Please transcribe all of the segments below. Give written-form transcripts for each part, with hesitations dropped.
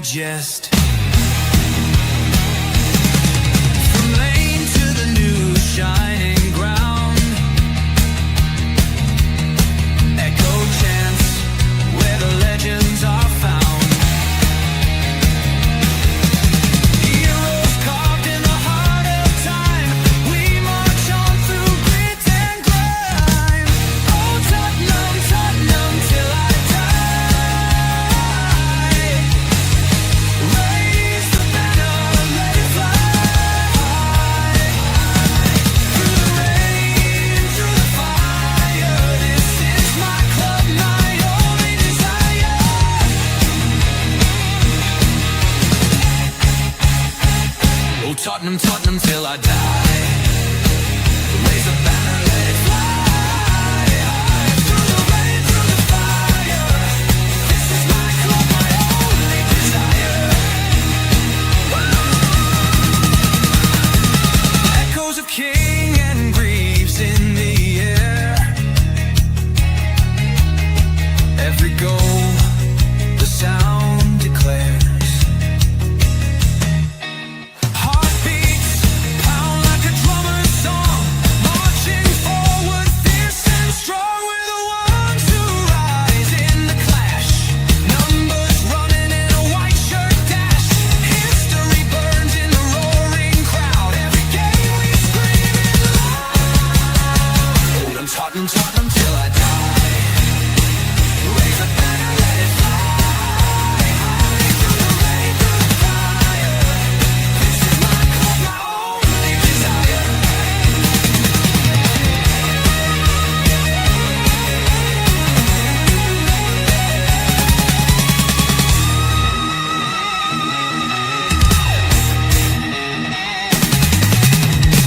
digest. From lane to the new shining ground, echo chants where the legends are found. Heroes carved in the heart of time, we march on through grit and grime. Oh Tottenham, Tottenham till I die. Raise the banner, let it fly high. Through the rain, through the fire, this is my club, my only desire. Oh Tottenham, Tottenham till I die. Raise the banner, let it fly high. Through the rain, through the fire, this is my club, my only desire. Echoes of King and Greaves in the air. Every goal, the sound declares. Heartbeats pound like a drummer's song, marching forward, fierce and strong. We're the ones who rise in the clash. Numbers running in a white shirt dash. History burns in the roaring crowd. Every game we scream it loud. I'm Tottenham, Tottenham till I die. Raise a banner, let it fly high. Through the rain, through the fire, this is my club, my only desire.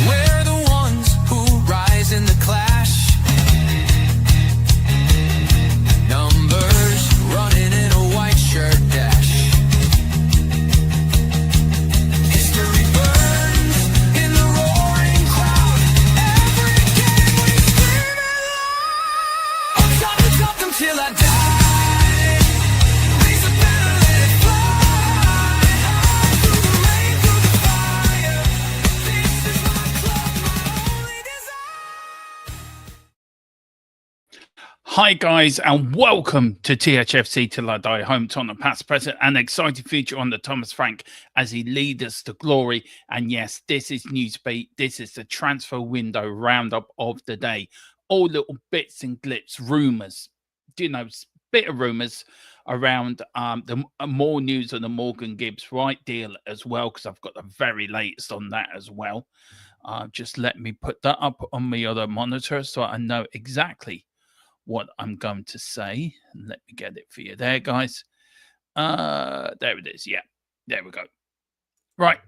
We're the ones who rise in the clash. Numbers running in a white shirt dash. History burns in the roaring crowd. Every game we scream it loud. I'm Tottenham, Tottenham till I die. Raise a banner, let it fly high. Through the rain, through the fire, this is my club, my only desire. Hi guys, and welcome to THFC Till I Die, home Tottenham past, present, and exciting future under Thomas Frank as he leads us to glory. And yes, this is Newsbeat. This is the transfer window roundup of the day. All little bits and glips, rumours, bit of rumours around the more news on the Morgan Gibbs right deal as well, because I've got the very latest on that as well. Just let me put that up on my other monitor so I know exactly what I'm going to say. Let me get it for you there, guys. There it is. Yeah, there we go. Right.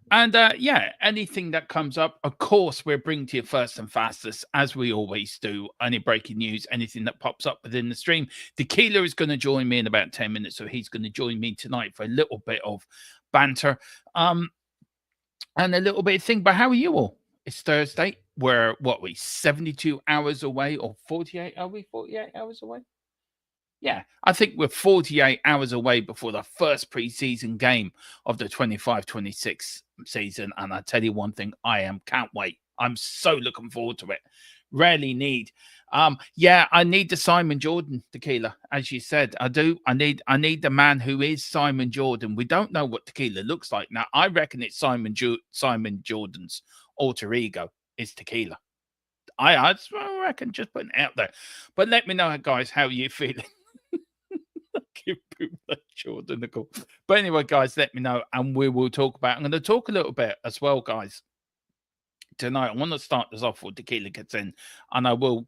And yeah, anything that comes up, of course, we're bringing to you first and fastest, as we always do. Any breaking news, anything that pops up within the stream. Tequila is going to join me in about 10 minutes, so he's going to join me tonight for a little bit of banter and a little bit of thing. But how are you all? It's Thursday. We're, 72 hours away, or 48? Are we 48 hours away? Yeah, I think we're 48 hours away before the first preseason game of the 25-26 season. And I tell you one thing, can't wait. I'm so looking forward to it. Really need. Yeah, I need the Simon Jordan, Tequila, as you said. I do. I need the man who is Simon Jordan. We don't know what Tequila looks like. Now, I reckon it's Simon Jordan's alter ego is Tequila. I reckon, just putting it out there. But let me know, guys, how you feeling. Give Jordan a call. But anyway, guys, let me know, and we will talk about. I'm going to talk a little bit as well, guys. Tonight, I want to start this off with Tequila gets in, and I will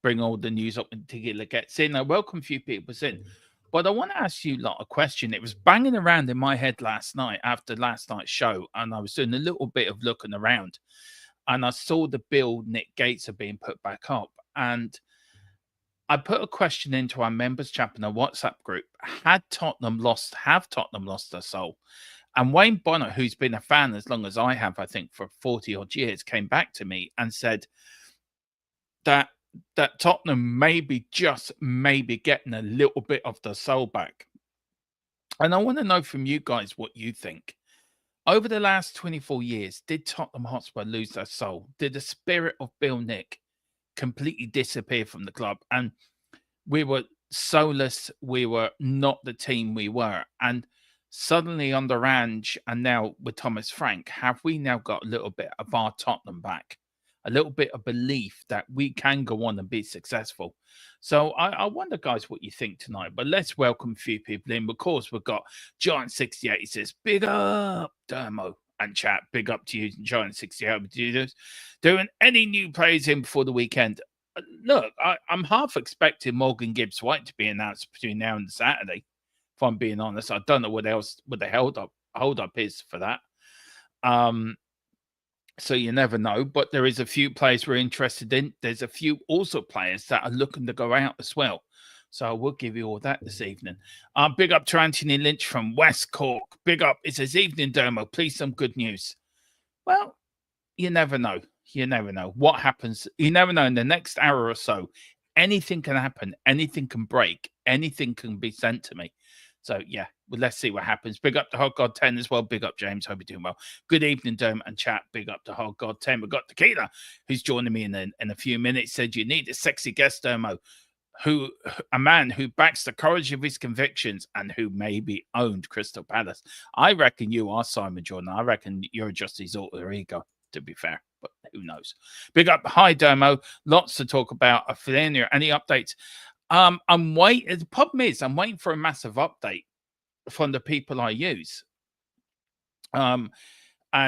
bring all the news up when Tequila gets in. I welcome a few people in, but I want to ask you a question. It was banging around in my head last night after last night's show, and I was doing a little bit of looking around, and I saw the bill Nick Gates are being put back up, and I put a question into our members chat in a WhatsApp group. Have Tottenham lost their soul? And Wayne Bonner, who's been a fan as long as I have, I think for 40 odd years, came back to me and said that Tottenham maybe getting a little bit of the soul back. And I want to know from you guys what you think. Over the last 24 years, did Tottenham Hotspur lose their soul? Did the spirit of Bill Nick completely disappear from the club? And we were soulless. We were not the team we were. And suddenly under Ange and now with Thomas Frank, have we now got a little bit of our Tottenham back? A little bit of belief that we can go on and be successful. So I wonder, guys, what you think tonight. But let's welcome a few people in. Of course, we've got Giant68. He says, big up, Dermo and chat. Big up to you, Giant68. Doing any new players in before the weekend? Look, I'm half expecting Morgan Gibbs White to be announced between now and Saturday. If I'm being honest, I don't know what the hold up is for that. So you never know, but there is a few players we're interested in. There's a few also players that are looking to go out as well. So we'll give you all that this evening. Big up to Anthony Lynch from West Cork. Big up. It says, evening, Dermo. Please, some good news. Well, you never know. You never know what happens. You never know in the next hour or so. Anything can happen. Anything can break. Anything can be sent to me. So, yeah, well, let's see what happens. Big up to Hog God 10 as well. Big up, James. Hope you're doing well. Good evening, Derm and chat. Big up to Hog God 10. We've got Tequila, who's joining me in a few minutes. Said, you need a sexy guest, Dermo, a man who backs the courage of his convictions and who maybe owned Crystal Palace. I reckon you are Simon Jordan. I reckon you're just his alter ego, to be fair. But who knows? Big up. Hi, Dermo. Lots to talk about. Athenia, any updates? I'm waiting. The problem is I'm waiting for a massive update from the people I use. And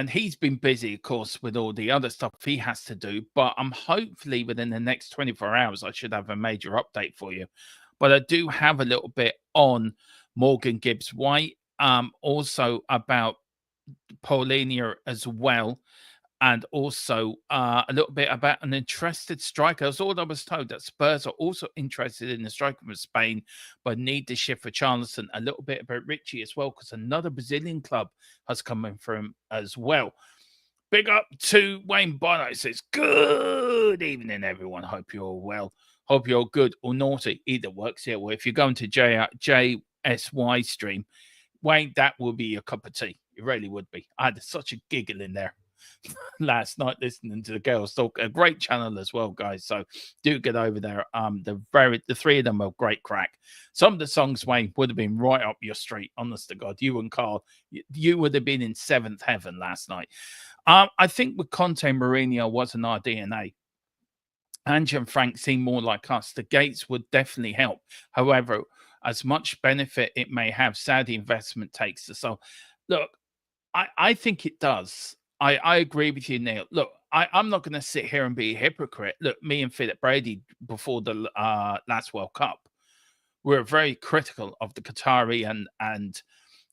he's been busy, of course, with all the other stuff he has to do. But I'm hopefully within the next 24 hours, I should have a major update for you. But I do have a little bit on Morgan Gibbs White, also about Paulinia as well. And also a little bit about an interested striker. That's all I was told, that Spurs are also interested in the striker from Spain, but need to shift for Charleston. A little bit about Richie as well, because another Brazilian club has come in for him as well. Big up to Wayne Bono. Says, good evening, everyone. Hope you're all well. Hope you're good or naughty. Either works here. Well, if you're going to JSY stream, Wayne, that will be your cup of tea. It really would be. I had such a giggle in there last night listening to the girls talk. A great channel as well, guys. So do get over there. The three of them are great crack. Some of the songs, Wayne, would have been right up your street. Honest to God, you and Carl, you would have been in seventh heaven last night. I think with Conte, Mourinho wasn't our DNA. Ange and Frank seem more like us. The Gates would definitely help. However, as much benefit it may have, Saudi investment takes us. So, look, I think it does. I agree with you, Neil. Look, I'm not going to sit here and be a hypocrite. Look, me and Philip Brady before the last World Cup, we were very critical of the Qatari and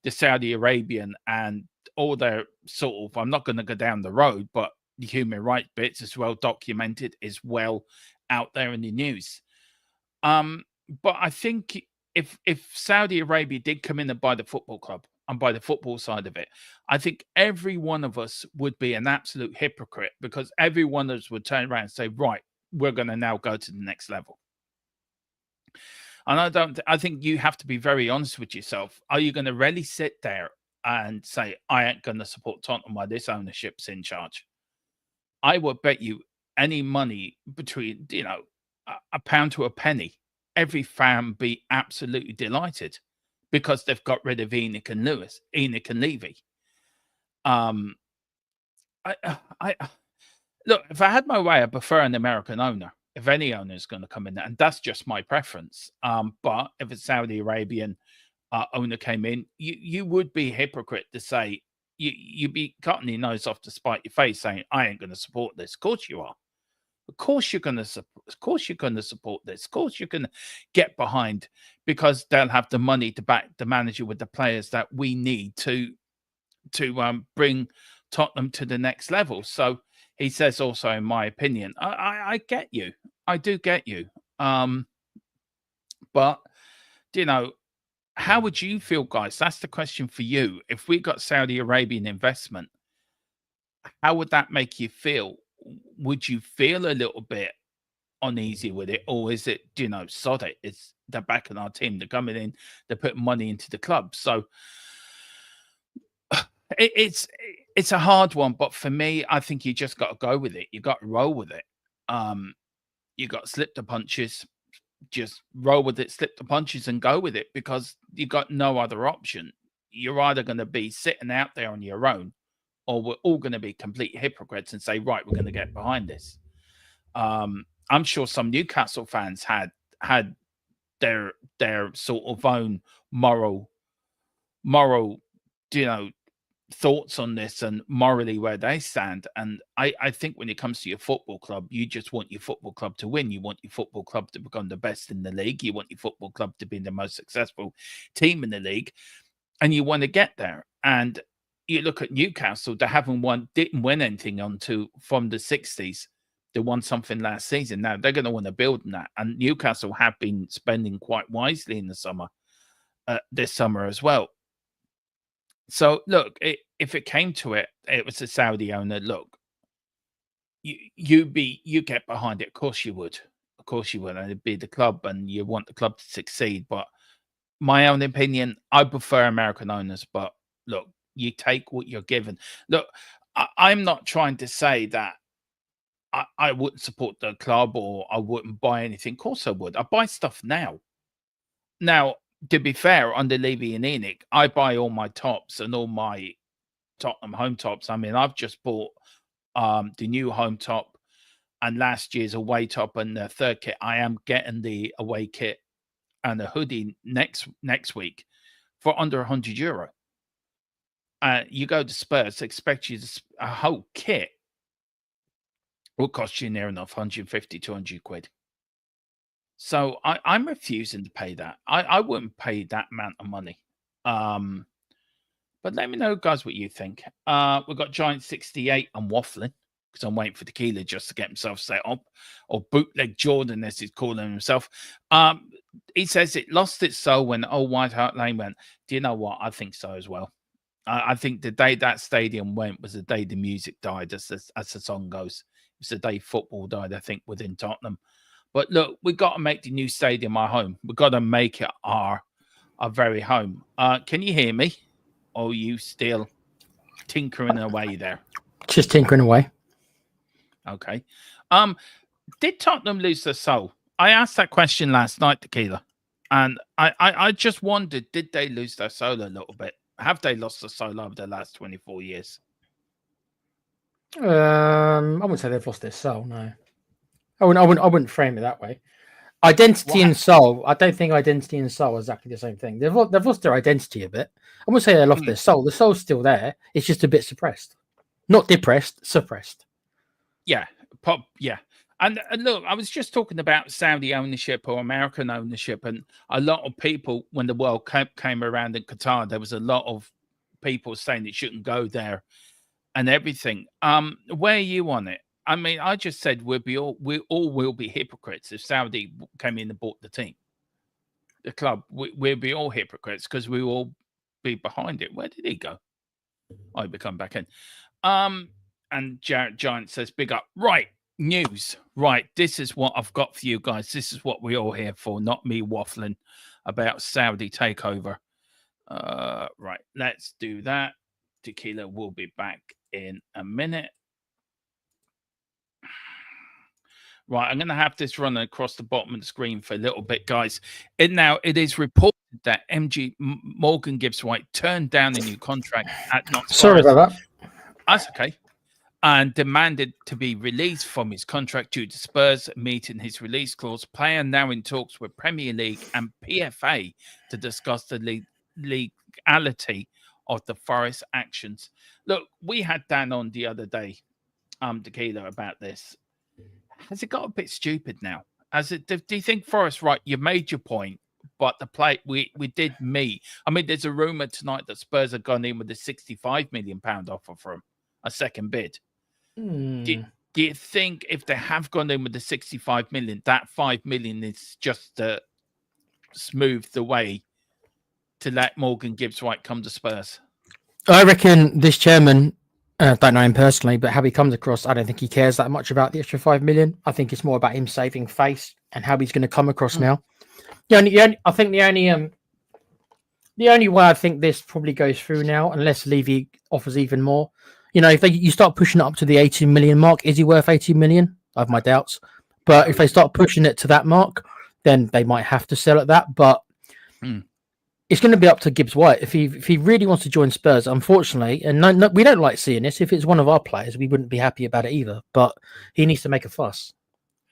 the Saudi Arabian and all their sort of, I'm not going to go down the road, but the human rights bits is well documented, is well out there in the news. But I think if Saudi Arabia did come in and buy the football club and buy the football side of it, I think every one of us would be an absolute hypocrite, because every one of us would turn around and say, right, we're going to now go to the next level. And I think you have to be very honest with yourself. Are you going to really sit there and say, I ain't going to support Tottenham while this ownership's in charge? I would bet you any money between, a pound to a penny, every fan be absolutely delighted because they've got rid of Enoch and Levy. Look, if I had my way, I prefer an American owner. If any owner is going to come in there, and that's just my preference. But if a Saudi Arabian owner came in, you would be a hypocrite to say, you'd be cutting your nose off to spite your face, saying, I ain't going to support this. Of course you are. Of course you're going to support. Of course you're going to support this. Of course you're going to get behind, because they'll have the money to back the manager with the players that we need to bring Tottenham to the next level. So he says, also, in my opinion, I get you. I do get you. But how would you feel, guys? That's the question for you. If we got Saudi Arabian investment, how would that make you feel? Would you feel a little bit uneasy with it, or is it, sod it? It's they're backing our team. They're coming in. They're putting money into the club. So it's a hard one. But for me, I think you just got to go with it. You got to roll with it. You got to slip the punches. Just roll with it, slip the punches, and go with it, because you got no other option. You're either going to be sitting out there on your own, or we're all going to be complete hypocrites and say, right, we're going to get behind this. I'm sure some Newcastle fans had their sort of own moral, thoughts on this and morally where they stand. And I think when it comes to your football club, you just want your football club to win. You want your football club to become the best in the league. You want your football club to be the most successful team in the league, and you want to get there. And you look at Newcastle, they didn't win anything from the 60s. They won something last season. Now they're going to want to build on that. And Newcastle have been spending quite wisely in the summer, this summer as well. So look, if it came to it, it was a Saudi owner. Look, you get behind it. Of course you would. Of course you would. And it'd be the club, and you want the club to succeed. But my own opinion, I prefer American owners. But look, you take what you're given. Look, I'm not trying to say that I wouldn't support the club or I wouldn't buy anything. Of course I would. I buy stuff now. Now, to be fair, under Levy and Enoch, I buy all my tops and all my Tottenham home tops. I mean, I've just bought the new home top and last year's away top and the third kit. I am getting the away kit and a hoodie next week for under €100. You go to Spurs, expect you a whole kit will cost you near enough 150, 200 quid. So I'm refusing to pay that. I wouldn't pay that amount of money. But let me know, guys, what you think. We've got Giant 68. I'm waffling because I'm waiting for Tequila just to get himself set up, or Bootleg Jordan, as he's calling himself. He says it lost its soul when Old White Hart Lane went. Do you know what? I think so as well. I think the day that stadium went was the day the music died, as the song goes. It was the day football died, I think, within Tottenham. But look, we've got to make the new stadium our home. We've got to make it our very home. Can you hear me? Or are you still tinkering away there? Just tinkering away. Okay. Did Tottenham lose their soul? I asked that question last night, Tequila. And I just wondered, did they lose their soul a little bit? Have they lost their soul over the last 24 years? I wouldn't say they've lost their soul, no. I wouldn't frame it that way. Identity and soul. I don't think identity and soul are exactly the same thing. They've lost their identity a bit. I wouldn't say they lost their soul. The soul's still there. It's just a bit suppressed. Not depressed, suppressed. Yeah. Yeah. And look, I was just talking about Saudi ownership or American ownership, and a lot of people, when the World Cup came around in Qatar, there was a lot of people saying it shouldn't go there and everything. Where are you on it? I mean, I just said we all will be hypocrites if Saudi came in and bought the team, the club. We'll be all hypocrites because we will be behind it. Where did he go? I will come back in. And Jarrett Giant says, "Big up, right? News, right? This is what I've got for you guys. This is what we're all here for, not me waffling about Saudi takeover. Right, let's do that. Tequila will be back in a minute." Right, I'm going to have this run across the bottom of the screen for a little bit, guys. It is reported that Morgan Gibbs White turned down a new contract at Notts Forest. Sorry about that. That's okay. And demanded to be released from his contract due to Spurs meeting his release clause. Player now in talks with Premier League and PFA to discuss the legality of the Forest actions. Look, we had Dan on the other day, Tequila, about this. Has it got a bit stupid now? Do you think Forest, right, you made your point, but the play we did meet. I mean, there's a rumor tonight that Spurs have gone in with a £65 million offer for him, a second bid. Do you think if they have gone in with the 65 million, that 5 million is just to smooth the way to let Morgan Gibbs White come to Spurs? I reckon this chairman Don't know him personally, but how he comes across, I don't think he cares that much about the extra 5 million. I think it's more about him saving face and how he's going to come across now. I think the only way I think this probably goes through now, unless Levy offers even more, if you start pushing it up to the 18 million mark, is he worth 18 million? I have my doubts. But if they start pushing it to that mark, then they might have to sell at that. But it's going to be up to Gibbs White. If he really wants to join Spurs, unfortunately, and no, we don't like seeing this. If it's one of our players, we wouldn't be happy about it either. But he needs to make a fuss.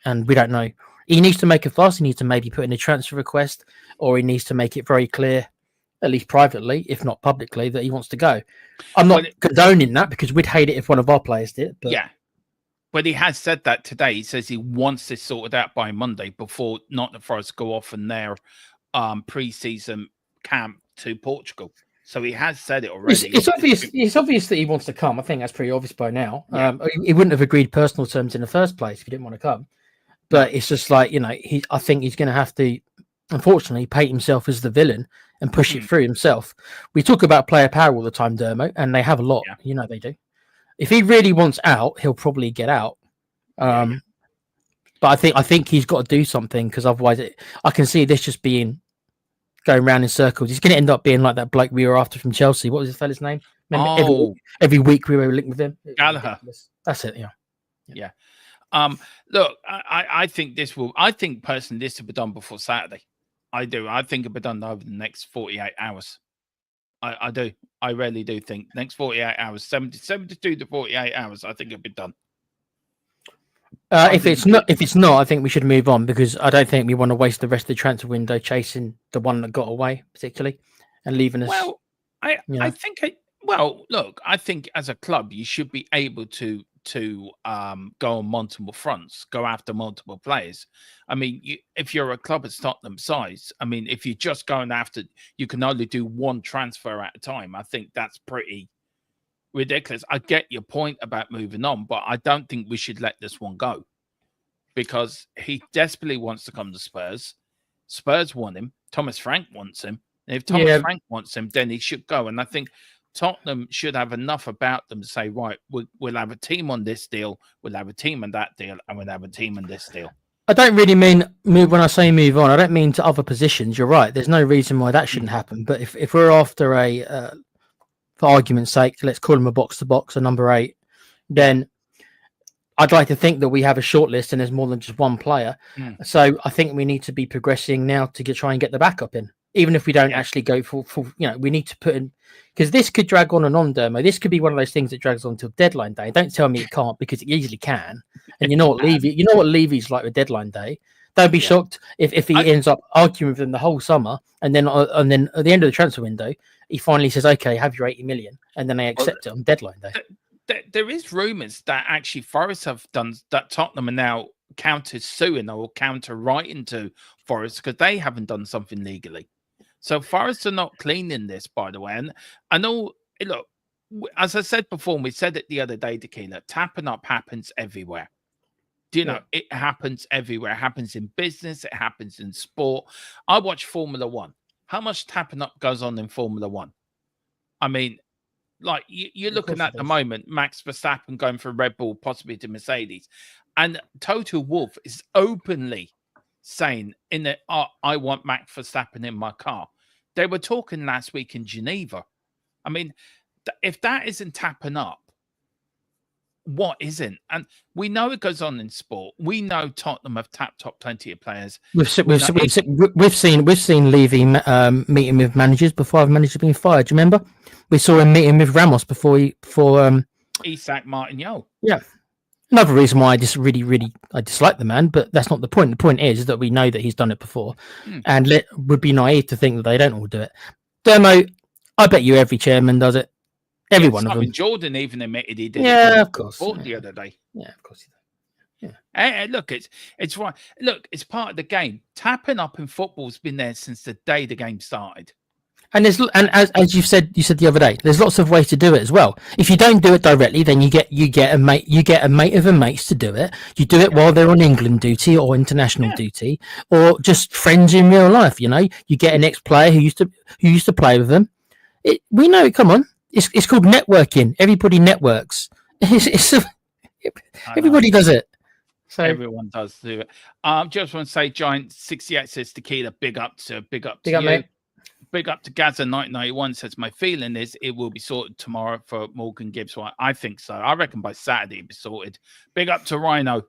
And we don't know. He needs to make a fuss. He needs to maybe put in a transfer request, or he needs to make it very clear, at least privately, if not publicly, that he wants to go. I'm not condoning that because we'd hate it if one of our players did. But... yeah. But he has said that today. He says he wants this sorted out by Monday before Nottingham Forest go off in their pre-season camp to Portugal. So he has said it already. It's obvious. It's obvious that he wants to come. I think that's pretty obvious by now. Yeah. He wouldn't have agreed personal terms in the first place if he didn't want to come. But it's just like, I think he's going to have to, unfortunately, paint himself as the villain and push it through himself. We talk about player power all the time, Dermo, and they have a lot. Yeah. They do. If he really wants out, he'll probably get out. But I think he's got to do something because otherwise, I can see this just going round in circles. He's going to end up being like that bloke we were after from Chelsea. What was his fella's name? Remember every week we were linked with him. Gallagher. That's it. Yeah. Look, I think I think personally this will be done before Saturday. I do. I think it'll be done over the next 48 hours. I do. I really do think next 48 hours, 72 to 48 hours, I think it'll be done. If it's not, I think we should move on because I don't think we want to waste the rest of the transfer window chasing the one that got away, particularly, and leaving us. Well, I think. Look, I think as a club, you should be able to go on multiple fronts, go after multiple players. I mean, if you're a club at Tottenham size, I mean, if you're just going after, you can only do one transfer at a time. I think that's pretty ridiculous. I get your point about moving on, but I don't think we should let this one go because he desperately wants to come to Spurs. Spurs want him. Thomas Frank wants him. And if Thomas Frank wants him, then he should go. And I think Tottenham should have enough about them to say, right, we'll have a team on this deal, we'll have a team on that deal, and we'll have a team on this deal. I don't really mean move when I say move on. I don't mean to other positions. You're right. There's no reason why that shouldn't happen. But if we're after for argument's sake, let's call him a box-to-box, a number 8, then I'd like to think that we have a short list and there's more than just one player. So I think we need to be progressing now to try and get the backup in. Even if we don't actually go for, we need to put in, because this could drag on and on, Dermo. This could be one of those things that drags on until deadline day. Don't tell me it can't, because it easily can. And you know what Levy's like with deadline day. Don't be shocked if he ends up arguing with them the whole summer, and then at the end of the transfer window, he finally says, "Okay, have your 80 million," and then they accept it on deadline day. There is rumours that actually Forest have done that. Tottenham are now counter-suing or counter-writing to Forest because they haven't done something legally. So Forest are not cleaning this, by the way. And I know, look, as I said before, and we said it the other day, Tequila, tapping up happens everywhere. Do you know, it happens everywhere. It happens in business. It happens in sport. I watch Formula One. How much tapping up goes on in Formula One? I mean, like, you're looking at the moment, Max Verstappen going from Red Bull, possibly to Mercedes. And Toto Wolff is openly saying I want Max Verstappen in my car. They were talking last week in Geneva. I mean, if that isn't tapping up, what isn't? And we know it goes on in sport. We know Tottenham have tapped up plenty of players. We've seen Levy meeting with managers before managers have been fired. Do you remember? We saw him meeting with Ramos before Isak Martignol. Yeah. Another reason why I just really I dislike the man, but that's not the point. The point is that we know that he's done it before, and would be naive to think that they don't all do it. Dermo, I bet you every chairman does it. Every one of them. Jordan even admitted he did. Yeah, of course. The other day. Yeah, of course he did. Yeah. Look, it's right. Look, it's part of the game. Tapping up in football's been there since the day the game started. And as you said the other day, there's lots of ways to do it as well. If you don't do it directly, then you get a mate of a mates to do it. You do it while they're on England duty or international duty, or just friends in real life. You know, you get an ex-player who used to play with them. We know. Come on, It's called networking. Everybody networks. Everybody does it. So everyone does do it. Just want to say, Giant 68 says Tequila, big up to big up, you. mate. Big up to Gaza 991 says my feeling is it will be sorted tomorrow for Morgan Gibbs. Well, I think so. I reckon by Saturday it'll be sorted. Big up to Rhino.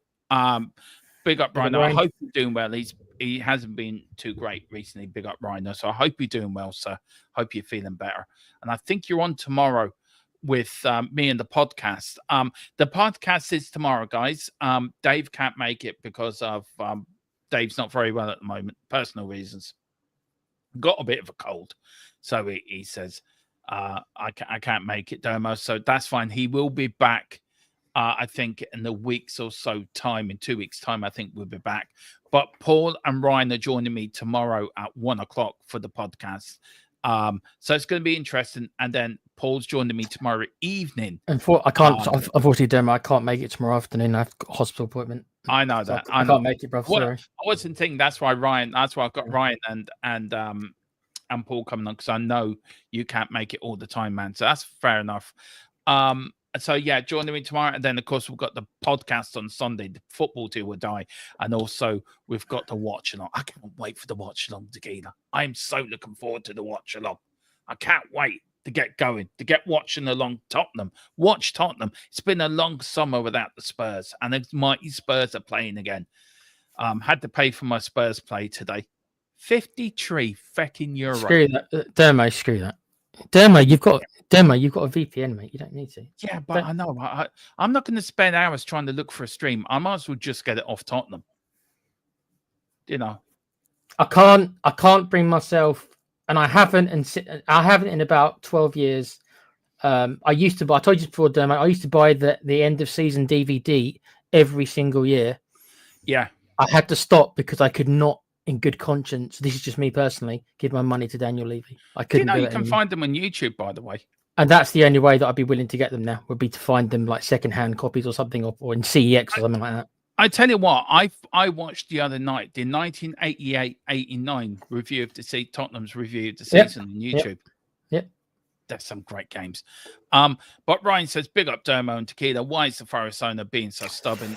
Big up Rhino. I hope you're doing well. He hasn't been too great recently. Big up Rhino. So I hope you're doing well, sir. Hope you're feeling better. And I think you're on tomorrow with me and the podcast. The podcast is tomorrow, guys. Dave can't make it because of Dave's not very well at the moment, personal reasons. Got a bit of a cold, so he says I can't make it, Dermo. So that's fine. He will be back. I think in the weeks or so time, in 2 weeks' time, I think we'll be back. But Paul and Ryan are joining me tomorrow at 1 o'clock for the podcast. So it's going to be interesting. And then Paul's joining me tomorrow evening. And I can't, unfortunately, Dermo, I can't make it tomorrow afternoon. I've got a hospital appointment. I know So that. I can't make it, bro. Sorry. I wasn't thinking that's why I've got Ryan and Paul coming on, because I know you can't make it all the time, man. So that's fair enough. So yeah, joining me tomorrow, and then of course we've got the podcast on Sunday, the football deal will die, and also we've got the watch along. I can't wait for the watch along, Tequila. I am so looking forward to the watch along. I can't wait to get going, to get watching along Tottenham. Watch Tottenham. It's been a long summer without the Spurs, and the mighty Spurs are playing again. Had to pay for my Spurs play today. 53 fecking euro. Screw that, Dermo. Screw that, Dermo. You've got a VPN, mate. You don't need to. Yeah, but I know I'm not going to spend hours trying to look for a stream. I might as well just get it off Tottenham. You know, I can't bring myself, and I haven't in about 12 years. I used to buy. I told you before, Dermo. I used to buy the end of season DVD every single year. Yeah, I had to stop because I could not, in good conscience, this is just me personally, give my money to Daniel Levy. I couldn't. You can find them on YouTube, by the way. And that's the only way that I'd be willing to get them now, would be to find them like secondhand copies or something, or in CEX or something like that. I tell you what, I watched the other night the 1988-89 review of Tottenham's review of the season on YouTube. Yep. There's some great games. But Ryan says, big up Dermo and Tequila. Why is the Forest owner being so stubborn?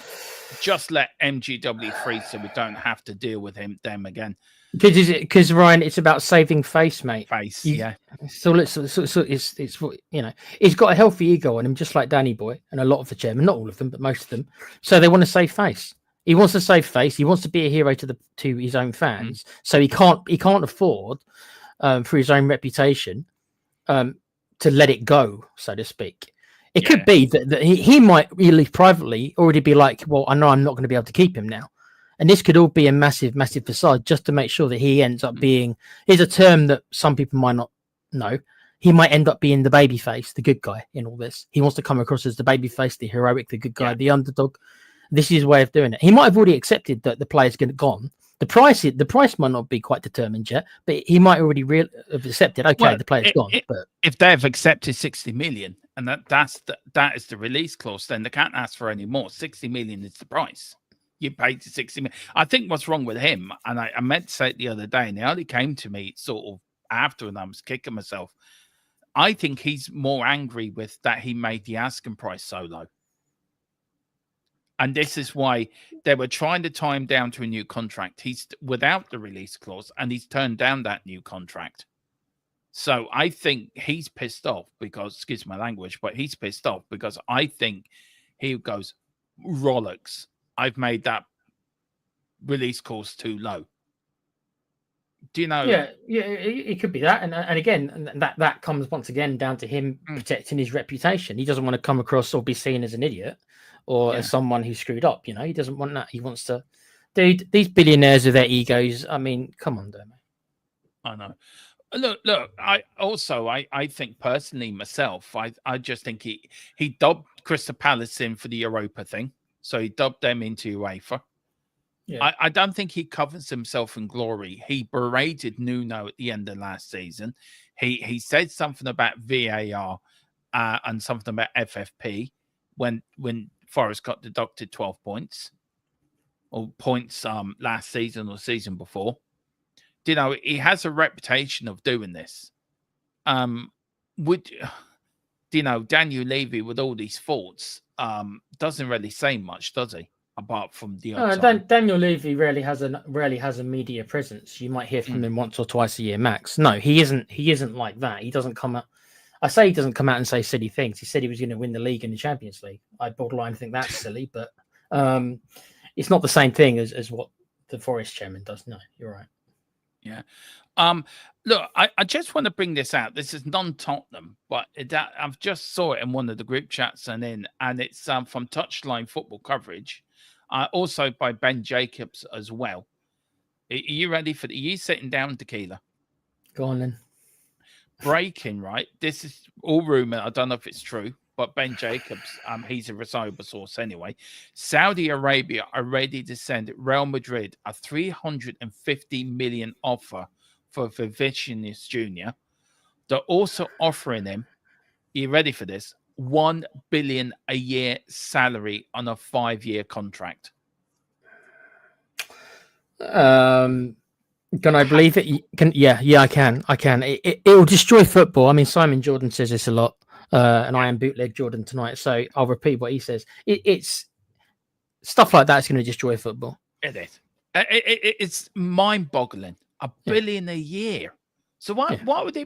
Just let MGW free so we don't have to deal with them again. Because Ryan, it's about saving face, mate. Yeah. So it's you know, he's got a healthy ego on him, just like Danny Boy and a lot of the chairman, not all of them, but most of them. So they want to save face. He wants to save face. He wants to be a hero to his own fans. So he can't afford, for his own reputation, to let it go, so to speak. It could be that he might really privately already be like, well, I know I'm not going to be able to keep him now. And this could all be a massive facade just to make sure that he ends up being, here's a term that some people might not know. He might end up being the baby face, the good guy in all this. He wants to come across as the baby face, the heroic, the good guy, the underdog. This is his way of doing it. He might have already accepted that the player's gone. The price might not be quite determined yet, but he might already have accepted, okay, the player's gone. But if they've accepted 60 million, and that is the release clause, then they can't ask for any more. 60 million is the price. You paid to 60 million. I think what's wrong with him, and I meant to say it the other day, and he only came to me sort of after, and I was kicking myself. I think he's more angry with that he made the asking price so low. And this is why they were trying to tie him down to a new contract. He's without the release clause, and he's turned down that new contract. So I think he's pissed off because, excuse my language, but he's pissed off because I think he goes, Rolex, I've made that release clause too low. Do you know? Yeah, it could be that. And again, that comes once again down to him protecting his reputation. He doesn't want to come across or be seen as an idiot or as someone who screwed up. You know, he doesn't want that. He wants to, dude, these billionaires with their egos. I mean, come on, Dermo. I know. Look. I think personally myself, I just think he dubbed Crystal Palace in for the Europa thing, so he dubbed them into UEFA. Yeah. I don't think he covers himself in glory. He berated Nuno at the end of last season. He said something about VAR and something about FFP when Forest got deducted 12 points or points last season or season before. You know, he has a reputation of doing this. Daniel Levy with all these faults doesn't really say much, does he? Apart from the odd time. Daniel Levy rarely has a media presence. You might hear from Mm. him once or twice a year max. No, he isn't like that. He doesn't come out. I say he doesn't come out and say silly things. He said he was going to win the league and the Champions League. I borderline think that's silly, but it's not the same thing as what the Forest chairman does. No, you're right. Yeah. Look, I just want to bring this out. This is non-Tottenham, but I've just saw it in one of the group chats and it's from Touchline Football Coverage, also by Ben Jacobs as well. Are you ready for? Are you sitting down, Tequila? Go on then. Breaking, right? This is all rumor. I don't know if it's true, but Ben Jacobs, he's a reliable source anyway. Saudi Arabia are ready to send Real Madrid a 350 million offer for Vinicius Jr. They're also offering him, are you ready for this? 1 billion a year salary on a 5-year contract. Can I believe it? Yeah, I can. It will destroy football. I mean, Simon Jordan says this a lot, and I am bootleg Jordan tonight, so I'll repeat what he says. It's stuff like that's going to destroy football. It is. It's mind-boggling. $1 billion a year. So why would they?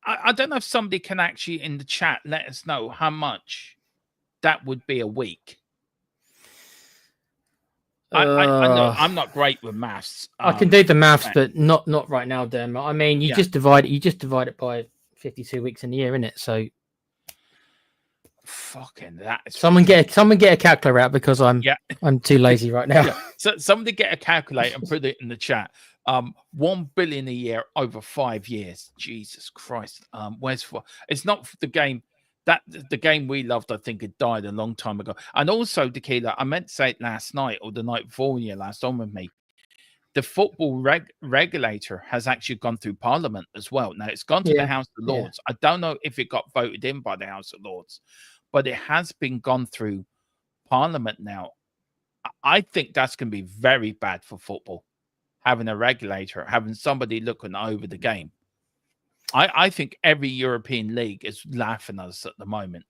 I don't know if somebody can actually in the chat let us know how much that would be a week. I know I'm not great with maths. I can do the maths, but not right now, Dermot. I mean, you just divide it by 52 weeks in the year, innit? So fucking that. Someone get a calculator out because I'm too lazy right now. Yeah. So somebody get a calculator and put it in the chat. 1 billion a year over 5 years. Jesus Christ. Where's for? It's not the game. That the game we loved, I think, it died a long time ago. And also, Tequila, I meant to say it last night or the night before when you last on with me. The football regulator has actually gone through Parliament as well. Now, it's gone to the House of Lords. I don't know if it got voted in by the House of Lords, but it has been gone through Parliament now. I think that's going to be very bad for football, having a regulator, having somebody looking over the game. I think every European league is laughing at us at the moment.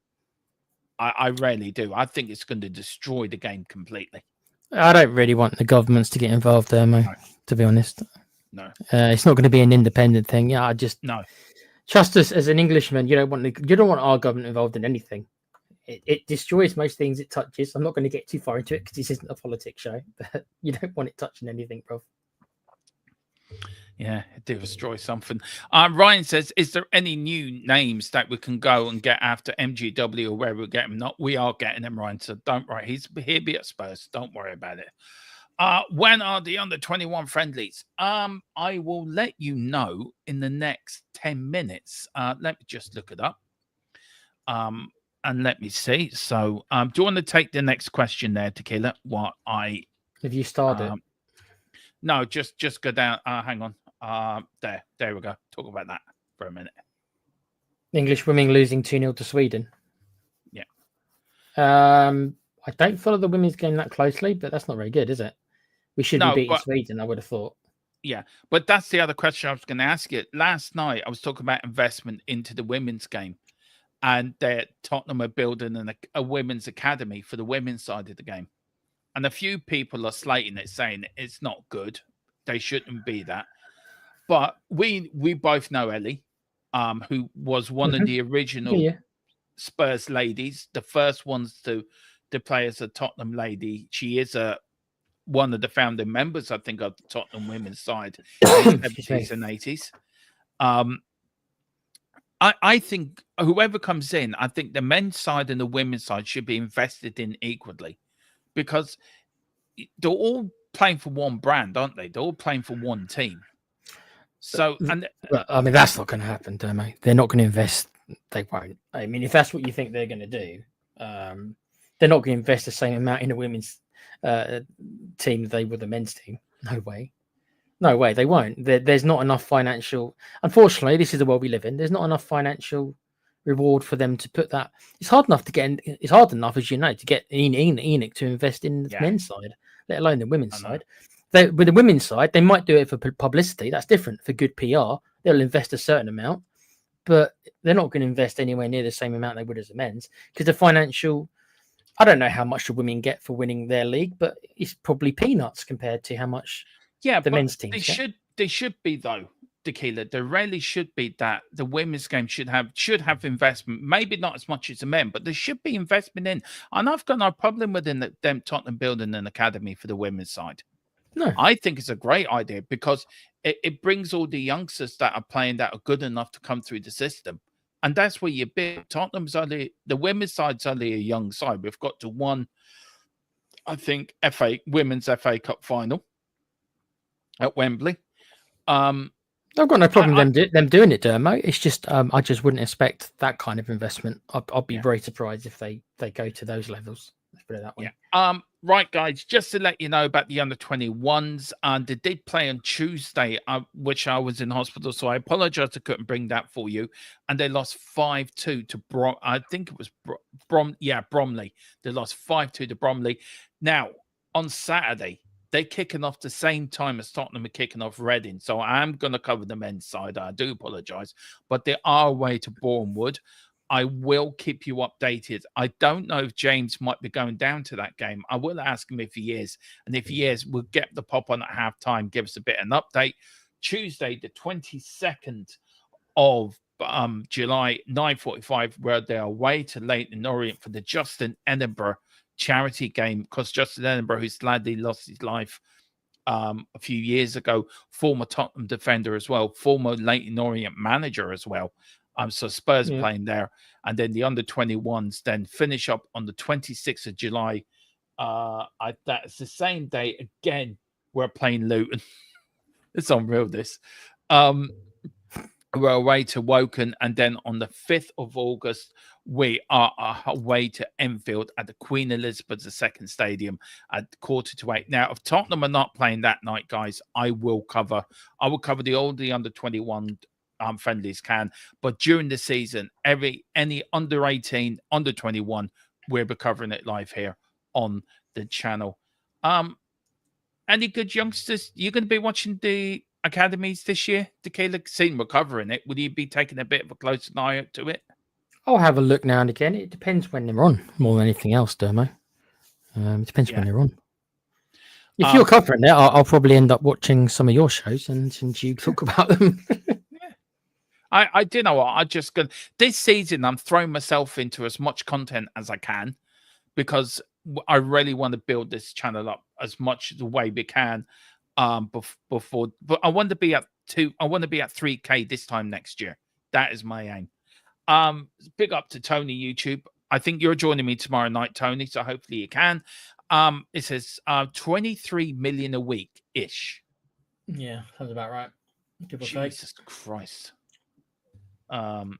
I really do. I think it's going to destroy the game completely. I don't really want the governments to get involved there, mate, to be honest. No. It's not going to be an independent thing. Yeah, I just trust us as an Englishman. You don't want our government involved in anything. It destroys most things it touches. I'm not going to get too far into it because this isn't a politics show, but you don't want it touching anything, bro. Yeah, it did destroy something. Ryan says, is there any new names that we can go and get after MGW or where we get them? Not, we are getting them, Ryan, so don't worry. He'll be at Spurs. Don't worry about it. When are the under-21 friendlies? I will let you know in the next 10 minutes. Let me just look it up. And let me see. So do you want to take the next question there, Tequila? Have you started? No, just go down. Hang on. There we go. Talk about that for a minute. English women losing 2-0 to Sweden. Yeah. I don't follow the women's game that closely, but that's not very good, is it? We should be beating Sweden, I would have thought. Yeah, but that's the other question I was going to ask you. Last night, I was talking about investment into the women's game, and that Tottenham are building a women's academy for the women's side of the game. And a few people are slating it, saying it's not good. They shouldn't be that. But we both know Ellie, who was one of the original Spurs ladies, the first ones to play as a Tottenham lady. She is one of the founding members, I think, of the Tottenham women's side in the 70s and 80s. I think whoever comes in, I think the men's side and the women's side should be invested in equally, because they're all playing for one brand, aren't they? They're all playing for one team. So, and I mean, that's not going to happen, mate. They're not going to invest. They won't. I mean, if that's what you think they're going to do, they're not going to invest the same amount in a women's team that they would the men's team. No way. No way. They won't. There's not enough financial. Unfortunately, this is the world we live in. There's not enough financial reward for them to put that. It's hard enough to get. It's hard enough, as you know, to get Enoch to invest in the men's side, let alone the women's side. With the women's side, they might do it for publicity. That's different. For good PR, they'll invest a certain amount. but they're not going to invest anywhere near the same amount they would as the men's because the financial. I don't know how much the women get for winning their league, but it's probably peanuts compared to how much Yeah, the but men's teams get. they should be though, Tequila. There really should be that the women's game should have investment. Maybe not as much as the men, but there should be investment in. And I've got no problem with them Tottenham building an academy for the women's side. No, I think it's a great idea because it brings all the youngsters that are playing that are good enough to come through the system. And that's where you build. Tottenham's only the women's side's only a young side. We've got to one, I think, women's FA Cup final at Wembley. I've got no problem them doing it, Dermo. It's just I just wouldn't expect that kind of investment. I'd be very surprised if they go to those levels. Let's put it that way. Yeah. Right, guys. Just to let you know about the under-21s, they did play on Tuesday, which I was in hospital, so I apologize I couldn't bring that for you. And they lost 5-2 to I think it was Bromley. They lost 5-2 to Bromley. Now on Saturday, they're kicking off the same time as Tottenham are kicking off Reading. So I am going to cover the men's side. I do apologize, but they are away to Bournemouth. I will keep you updated. I don't know if James might be going down to that game. I will ask him if he is. And if he is, we'll get the pop on at halftime, give us a bit of an update. Tuesday, the 22nd of July, 9:45, where they're away to Leyton Orient for the Justin Edinburgh charity game, because Justin Edinburgh, who sadly lost his life a few years ago, former Tottenham defender as well, former Leyton Orient manager as well. So Spurs playing there. And then the under-21s then finish up on the 26th of July. That's the same day again. We're playing Luton. It's unreal, this. We're away to Woking. And then on the 5th of August, we are away to Enfield at the Queen Elizabeth II Stadium at 7:45. Now, if Tottenham are not playing that night, guys, I will cover the under-21 friendlies can, but during the season, any under 18, under 21, we'll be covering it live here on the channel. Any good youngsters? You're going to be watching the academies this year? Tequila, seen we're covering it. Will you be taking a bit of a closer eye to it? I'll have a look now and again. It depends when they're on, more than anything else, Dermo. It depends when they're on. If you're covering it, I'll probably end up watching some of your shows, and since you talk about them. I do know what I just going this season. I'm throwing myself into as much content as I can because I really want to build this channel up as much the way we can. Before, but I want to be at 3K this time next year. That is my aim. Big up to Tony YouTube. I think you're joining me tomorrow night, Tony. So hopefully you can. It says 23 million a week ish. Yeah, sounds about right. Jesus Christ. And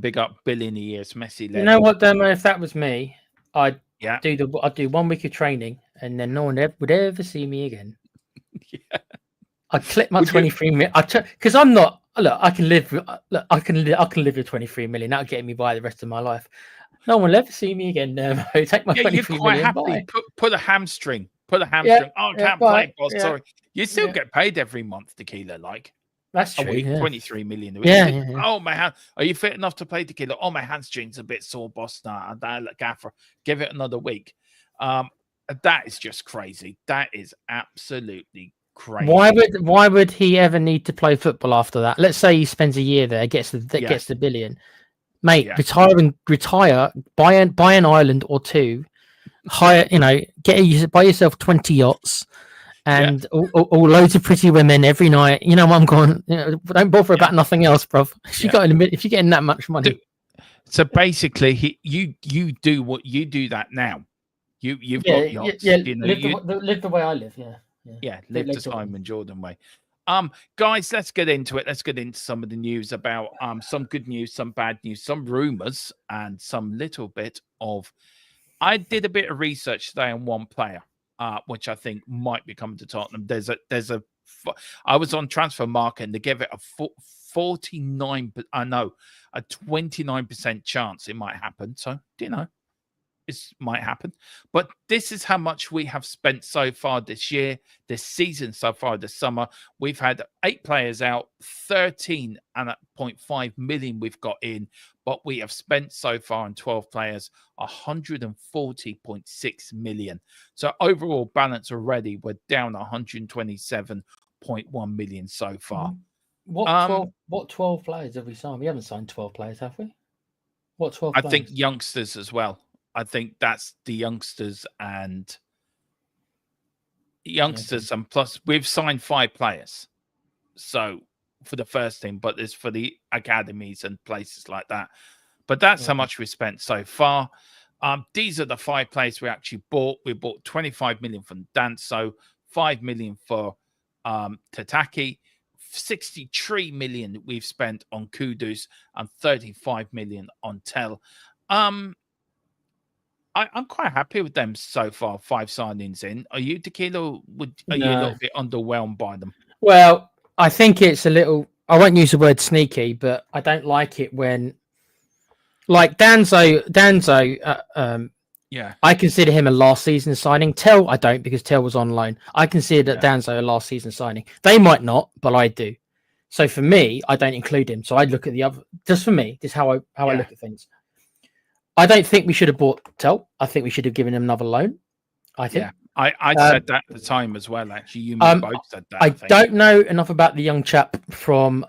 big up Billy in the years, Messi. You know what, Dermo? If that was me, I'd I'd do 1 week of training, and then no one would ever see me again. Yeah. I'd clip my 23 million. Because I'm not. Look, I can live. Look, I can live with 23 million. That'll get me by the rest of my life. No one will ever see me again. Dermo. Take my 23 million. Happily put a hamstring. Put a hamstring. I can't play, boss. Yeah. Sorry. You still get paid every month, Tequila. Like. That's true. 23 million a week. Yeah. Oh, my hand. Are you fit enough to play Tequila? Oh, my hamstring's a bit sore, boss. Nah, gaffer. Give it another week. That is just crazy. That is absolutely crazy. Why would he ever need to play football after that? Let's say he spends a year there, gets the billion. Mate, retire, buy an island or two, hire, buy yourself 20 yachts. And all loads of pretty women every night. You know, I'm going. Don't bother about nothing else, bro. If you're getting that much money. So basically, you do what you do that now. You've got yachts. Yeah. Live the way I live. Yeah. Live the Simon Jordan way. Guys, let's get into it. Let's get into some of the news about some good news, some bad news, some rumors, and some little bit of. I did a bit of research today on one player. Which I think might be coming to Tottenham. I was on Transfer Market and they gave it a 29% chance it might happen. So, might happen. But this is how much we have spent so far this year, this season, so far this summer. We've had 8 players out, 13.5 million we've got in, but we have spent so far on 12 players 140.6 million. So overall balance already, we're down 127.1 million so far. What 12 players have we signed? We haven't signed 12 players, have we? What 12 I players? think youngsters as well. I think that's the youngsters and plus we've signed 5 players. So for the first team, but it's for the academies and places like that. But that's how much we spent so far. These are the 5 players we actually bought. We bought 25 million from Danso, 5 million for Tataki, 63 million we've spent on Kudus, and 35 million on Tel. I'm quite happy with them so far. 5 signings in. Are you, Tequila? Are you a little bit underwhelmed by them? Well, I think it's a little. I won't use the word sneaky, but I don't like it when, like Danzo. Yeah, I consider him a last season signing. Tel, I don't, because Tel was on loan. I consider Danzo a last season signing. They might not, but I do. So for me, I don't include him. So I look at the other. Just for me, this is how I look at things. I don't think we should have bought Tel. I think we should have given him another loan. I think. Yeah, I said that at the time as well. Actually, you both said that. I don't know enough about the young chap from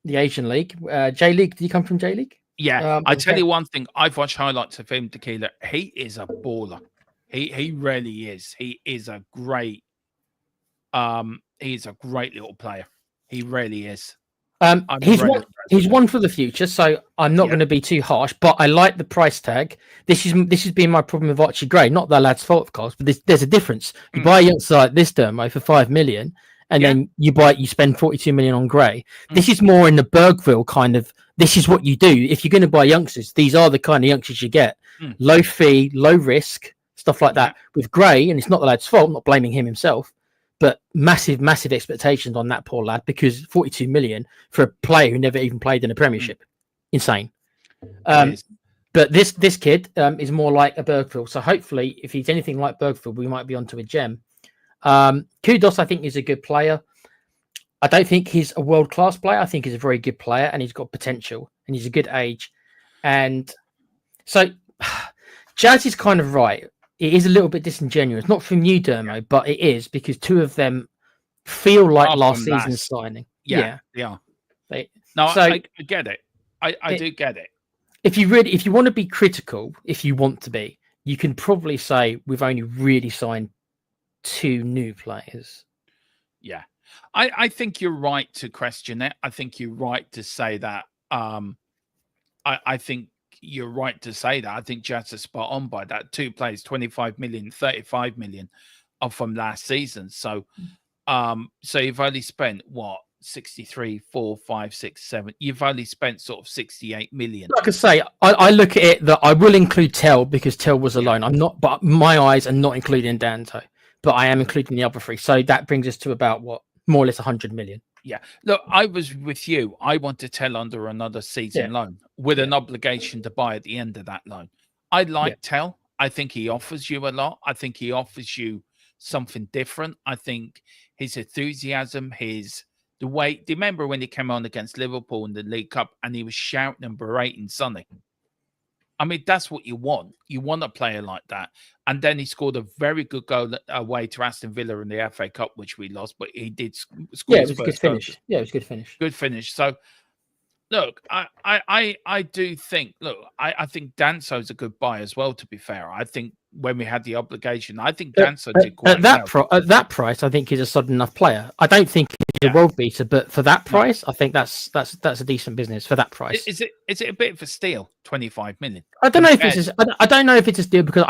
the Asian League. J League. Did he come from J League? Yeah, I tell you one thing. I've watched highlights of him, Tequila. He is a baller. He really is. He is a great. He's a great little player. He really is. He's one for the future, so I'm not going to be too harsh. But I like the price tag. This has been my problem with Archie Gray. Not the lad's fault, of course, but there's a difference. You buy a youngster like this Dermo for 5 million, and then you spend 42 million on Gray. This is more in the Bergville kind of. This is what you do if you're going to buy youngsters. These are the kind of youngsters you get: low fee, low risk, stuff like that. With Gray, and it's not the lad's fault. I'm not blaming him himself. But massive expectations on that poor lad, because 42 million for a player who never even played in a Premiership, insane. But this kid is more like a Bergville. So hopefully, if he's anything like Bergville, we might be onto a gem. Kudos, I think, is a good player. I don't think he's a world-class player. I think he's a very good player, and he's got potential, and he's a good age. And so Jazz is kind of right. It is a little bit disingenuous, not from you, Dermo, but it is because 2 of them feel like last season's signing. Yeah, they are. I get it. I do get it. If you want to be critical, if you want to be, you can probably say we've only really signed 2 new players. Yeah, I think you're right to question it. I think you're right to say that. I think you're right to say that. I think Jazz is spot on by that. 2 players, 25 million, 35 million are from last season. So, so you've only spent what, 63, 4, 5, 6, 7. You've only spent sort of 68 million. Like I say, I look at it that I will include Tel because Tel was alone. I'm not, but my eyes are not including Danto, but I am including the other 3. So that brings us to about what, more or less 100 million. Yeah. Look, I was with you. I want to Tel under another season loan with an obligation to buy at the end of that loan. I like Tel. I think he offers you a lot. I think he offers you something different. I think his enthusiasm, the way. Do you remember when he came on against Liverpool in the League Cup and he was shouting and berating Sonny? I mean, that's what you want. You want a player like that. And then he scored a very good goal away to Aston Villa in the FA Cup, which we lost, but he did score. Yeah, it was a good finish. Yeah, it was a good finish. Good finish. So, look, I do think, I think Danso's a good buy as well, to be fair. I think when we had the obligation, I think Danso did quite well. At that price, I think he's a sudden enough player. I don't think he's a world beater, but for that price, I think that's a decent business for that price. Is it a bit of a steal? 25 million. I don't know if it's a steal because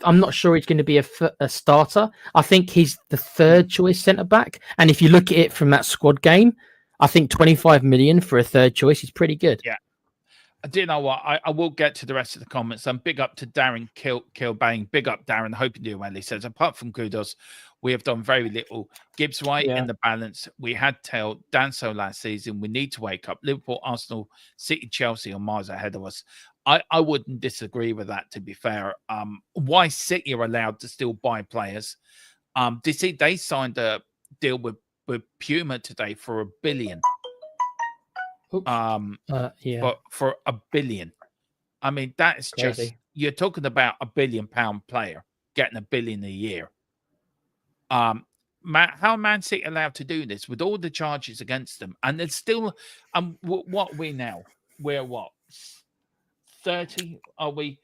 I'm not sure he's going to be a starter. I think he's the 3rd choice centre back, and if you look at it from that squad game, I think 25 million for a 3rd choice is pretty good. Yeah. Do you know what? I will get to the rest of the comments. Big up to Darren Kilbane. Big up, Darren. Hope you do well. He says, apart from Kudos, we have done very little. Gibbs White in the balance. We had Tel Danso last season. We need to wake up. Liverpool, Arsenal, City, Chelsea are miles ahead of us. I wouldn't disagree with that, to be fair. Why City are allowed to still buy players? They signed a deal with Puma today for $1 billion. Oops. Yeah, But for $1 billion. I mean, that is crazy. just, you're talking about £1 billion player getting $1 billion a year. How are Man City allowed to do this with all the charges against them? And it's still, what we now? We're what? 30? Are we?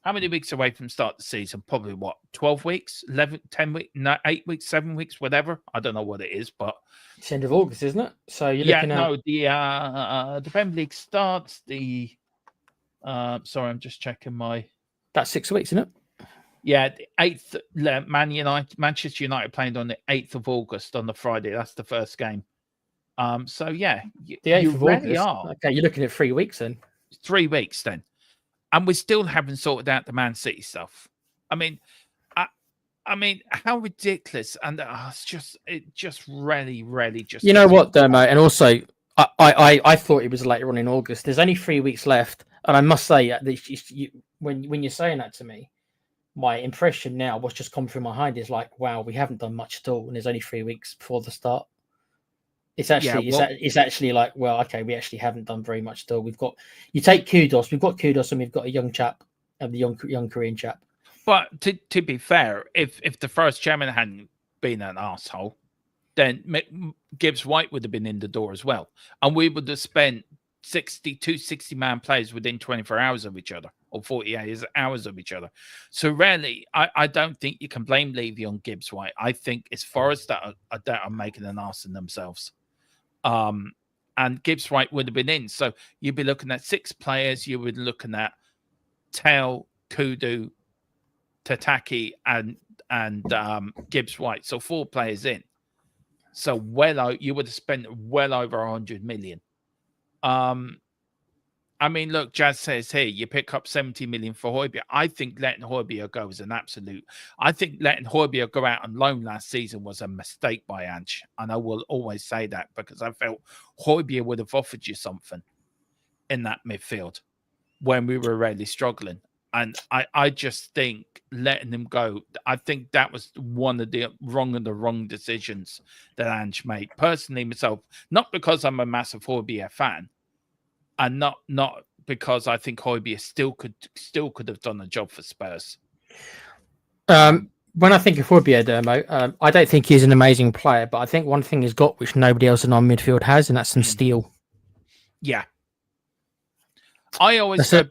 How many weeks away from start the season? Probably what? 12 weeks? 11, 10 weeks? No, 8 weeks, 7 weeks, whatever. I don't know what it is, but it's end of August, isn't it? So you're looking at no, the Premier League starts the. Sorry, I'm just checking my. that's 6 weeks, isn't it? Yeah, the 8th. Manchester United playing on the 8th of August on the Friday. That's the first game. So yeah, The 8th you of really August. are. Okay, you're looking at 3 weeks then. 3 weeks then, and we still haven't sorted out the Man City stuff. I mean, how ridiculous! And it just really just. You know what, Dermo, and also I thought it was later on in August. There's only 3 weeks left, and I must say that when you're saying that to me, my impression now, what's just come through my mind is like, wow, we haven't done much at all, and there's only 3 weeks before the start. It's actually it's actually like, well, okay, we actually haven't done very much at all. We've got we've got Kudos, and we've got a young chap, the young Korean chap. But to be fair, if the first chairman hadn't been an asshole, then Gibbs White would have been in the door as well, and we would have spent 60-man players within 24 hours of each other, or 48 hours of each other. So really, I don't think you can blame Levy on Gibbs White. I think it's Forest that are making an ass of themselves. And Gibbs White would have been in. So you'd be looking at 6 players. You would be looking at Tell, Kudu, Tataki, and Gibbs White. So 4 players in. So you would have spent well over 100 million. I mean, look, Jazz says here, you pick up 70 million for Højbjerg. I think letting Højbjerg go is an absolute. I think letting Højbjerg go out on loan last season was a mistake by Ange. And I will always say that because I felt Højbjerg would have offered you something in that midfield when we were really struggling. And I just think letting him go, I think that was one of the wrong decisions that Ange made. Personally, myself, not because I'm a massive Højbjerg fan, and not because I think Højbjerg still could have done a job for Spurs. When I think of Højbjerg, Dermo, I don't think he's an amazing player, but I think one thing he's got which nobody else in our midfield has, and that's some steel. Yeah. I always go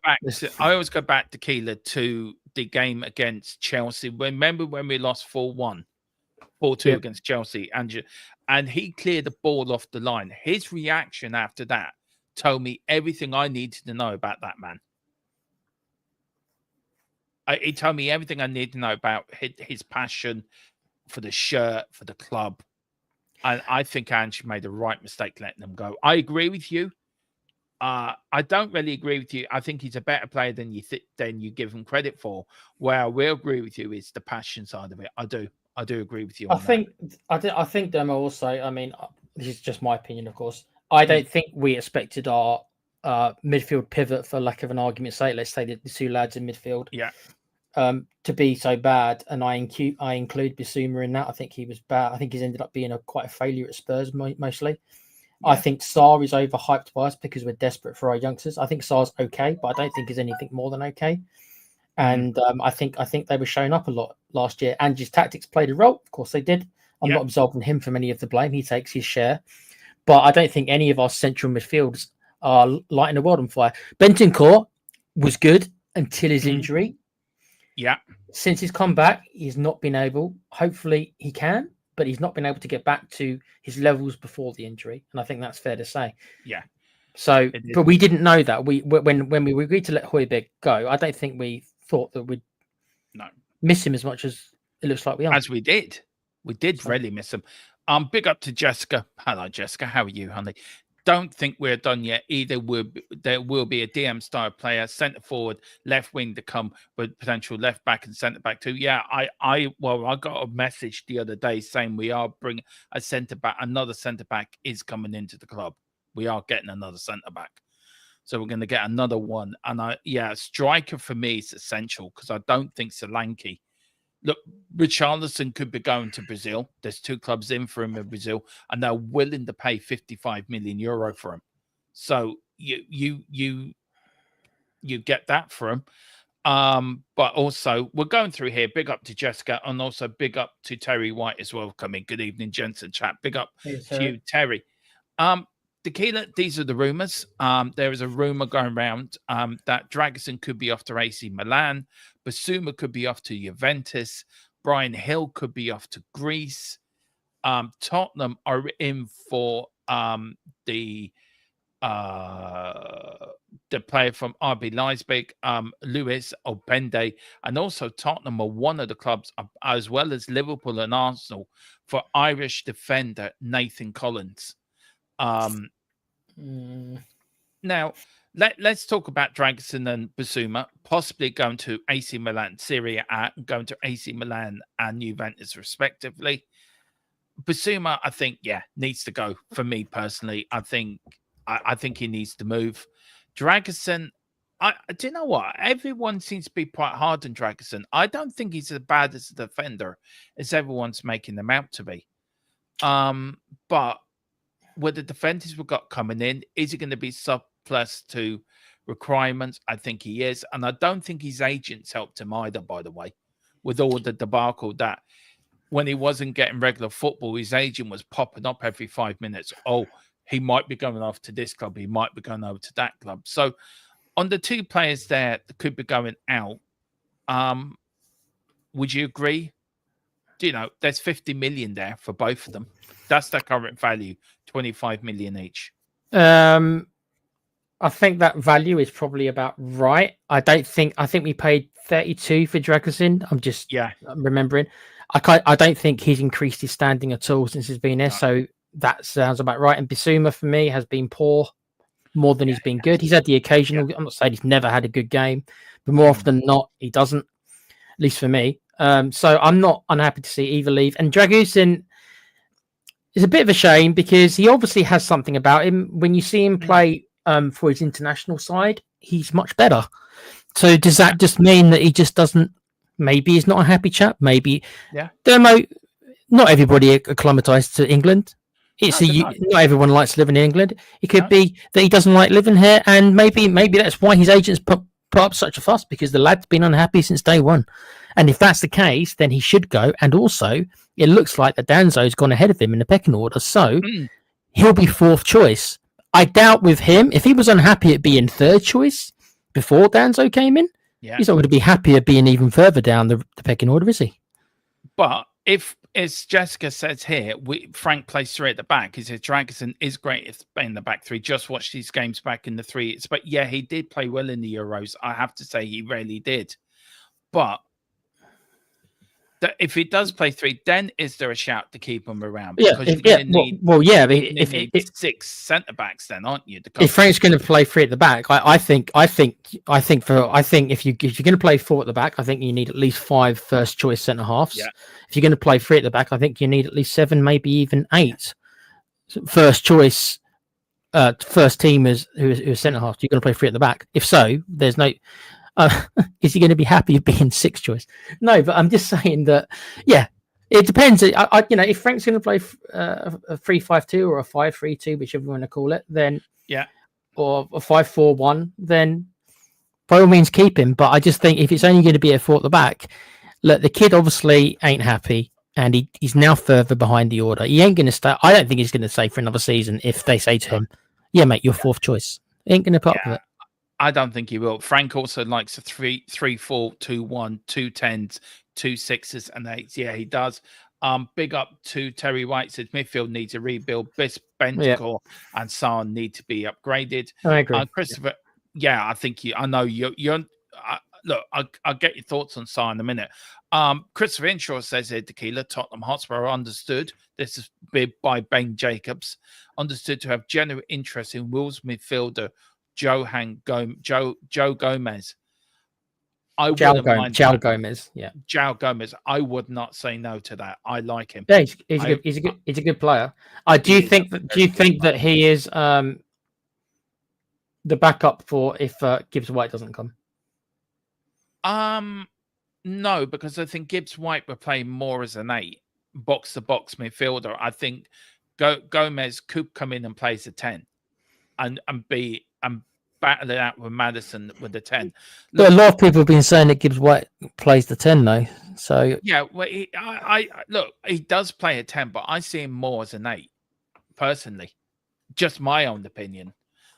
back to Keeler to the game against Chelsea. Remember when we lost 4-1, 4-2 against Chelsea, and he cleared the ball off the line. His reaction after that told me everything I needed to know about that man. He told me everything I needed to know about his passion for the shirt, for the club. And I think Ange made the right mistake letting him go. I agree with you. I don't really agree with you. I think he's a better player than you give him credit for. Where I will agree with you is the passion side of it. I do agree with you. I think Demo also. I mean, this is just my opinion, of course. I don't think we expected our midfield pivot, for lack of an argument's sake, let's say the 2 lads in midfield, to be so bad. And I include Bissouma in that. I think he was bad. I think he's ended up being quite a failure at Spurs mostly. I think Sarr is overhyped by us because we're desperate for our youngsters. I think Sarr's okay, but I don't think he's anything more than okay. And I think they were showing up a lot last year. Ange's tactics played a role. Of course they did. I'm not absolving him from any of the blame. He takes his share. But I don't think any of our central midfielders are lighting the world on fire. Bentancur was good until his injury. Yeah. Since he's come back, he's not been able. Hopefully he can, but he's not been able to get back to his levels before the injury. And I think that's fair to say. Yeah. So, but we didn't know that. When we agreed to let Højbjerg go, I don't think we thought that we'd miss him as much as it looks like we are. As we did. We did really miss him. Big up to Jessica. Hello, Jessica. How are you, honey? Don't think we're done yet. There will be a DM style player, centre forward, left wing to come with potential left back and centre back too. Yeah, I got a message the other day saying we are bringing a centre back. Another centre back is coming into the club. We are getting another centre back. So we're going to get another one. And striker for me is essential because I don't think Solanke. Look, Richarlison could be going to Brazil. There's 2 clubs in for him in Brazil, and they're willing to pay 55 million euro for him. So you get that for him. But also we're going through here. Big up to Jessica, and also big up to Terry White as well. Coming. Good evening, gents and chat. Big up to you, Terry. Tequila, these are the rumors. There is a rumor going around that Dragusin could be off to AC Milan, Basuma could be off to Juventus, Brian Hill could be off to Greece. Tottenham are in for the player from RB Leipzig, Luis Obende, and also Tottenham are one of the clubs, as well as Liverpool and Arsenal, for Irish defender Nathan Collins. Now, let's talk about Dragusin and Basuma possibly going to AC Milan, Serie A, going to AC Milan and Juventus respectively. Basuma, I think, needs to go. For me personally, I think he needs to move. Dragusin, do you know what? Everyone seems to be quite hard on Dragusin. I don't think he's as bad as a defender as everyone's making him out to be. But with the defenders we've got coming in, is he going to be surplus to requirements? I think he is. And I don't think his agents helped him either, by the way, with all the debacle that when he wasn't getting regular football, his agent was popping up every 5 minutes. Oh, he might be going off to this club. He might be going over to that club. So on the 2 players there that could be going out, would you agree? There's 50 million there for both of them. That's their current value, 25 million each. I think that value is probably about right. I think we paid 32 for Dragusin. I'm just remembering. I don't think he's increased his standing at all since he's been there. No. So that sounds about right. And Basuma for me has been poor more than he's been good. He's had the occasional. I'm not saying he's never had a good game, but more often than not, he doesn't. At least for me. So I'm not unhappy to see either leave. And Dragusin is a bit of a shame because he obviously has something about him. When you see him play for his international side, he's much better. So does that just mean that he just doesn't? Maybe he's not a happy chap. Maybe Dermo. Not everybody acclimatized to England. Not everyone likes living in England. It could be that he doesn't like living here, and maybe that's why his agents put up such a fuss, because the lad's been unhappy since day one. And if that's the case, then he should go. And also, it looks like that Danzo's gone ahead of him in the pecking order, so he'll be 4th choice. I doubt with him, if he was unhappy at being 3rd choice before Danzo came in, he's not going to be happy at being even further down the pecking order, is he? But if, as Jessica says here, Frank plays 3 at the back. He says Dragusin is great in the back 3. Just watch these games back in the 3. But he did play well in the Euros. I have to say he really did. But if he does play 3, then is there a shout to keep him around? Because you're going to need 6 centre backs, then, aren't you? If Frank's going to play 3 at the back, I think if you're going to play 4 at the back, I think you need at least 5 first choice centre halves. Yeah. If you're going to play 3 at the back, I think you need at least 7, maybe even 8 first choice, first teamers who are centre halves. You're going to play 3 at the back. If so, there's no. Is he going to be happy being 6th choice? No, but I'm just saying that, it depends. If Frank's going to play a 3-5-2 or a 5-3-2, whichever you want to call it, then or a 5-4-1, then by all means keep him. But I just think if it's only going to be a 4 at the back, look, the kid obviously ain't happy, and he's now further behind the order. He ain't going to stay. I don't think he's going to stay for another season if they say to him, "Yeah, mate, you're 4th choice." He ain't going to put up with it. I don't think he will. Frank also likes a 3-4-2-1, 2 10s, 2 6s, and 8s. Yeah, he does. Big up to Terry White. Says midfield needs a rebuild. Bentancur and Son need to be upgraded. I agree. Christopher, I think I know you're. Look, I'll get your thoughts on Son in a minute. Christopher Inshaw says here, Tequila, Tottenham Hotspur understood. This is by Ben Jacobs. Understood to have genuine interest in Wolves midfielder Joe Gomez. Joe Gomez. Yeah. Joe Gomez. I would not say no to that. I like him. Yeah, he's a good player. Do you think that he is The backup for if Gibbs White doesn't come. No, because I think Gibbs White will play more as an 8, box to box midfielder. I think Gomez could come in and play as a 10 and battle it out with Madison with the 10. But a lot of people have been saying that Gibbs White plays the 10 though. So yeah, well, I look, he does play a 10, but I see him more as an 8 personally. Just my own opinion.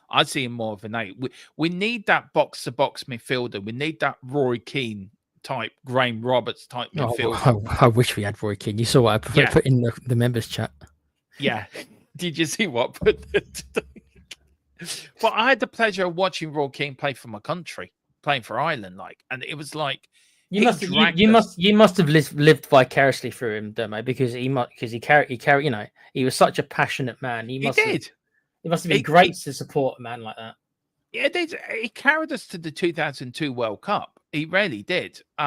I see him more of an 8. We need that box to box midfielder. We need that Roy Keane type, Graham Roberts type midfielder. I wish we had Roy Keane. You saw what I put in the members chat. Yeah. Did you see what? But I had the pleasure of watching Roy Keane play for my country, playing for Ireland, and it was like you must have lived vicariously through him, Dermo, because he carried. He was such a passionate man. He must have been great to support a man like that. Yeah, he carried us to the 2002 World Cup. He really did. He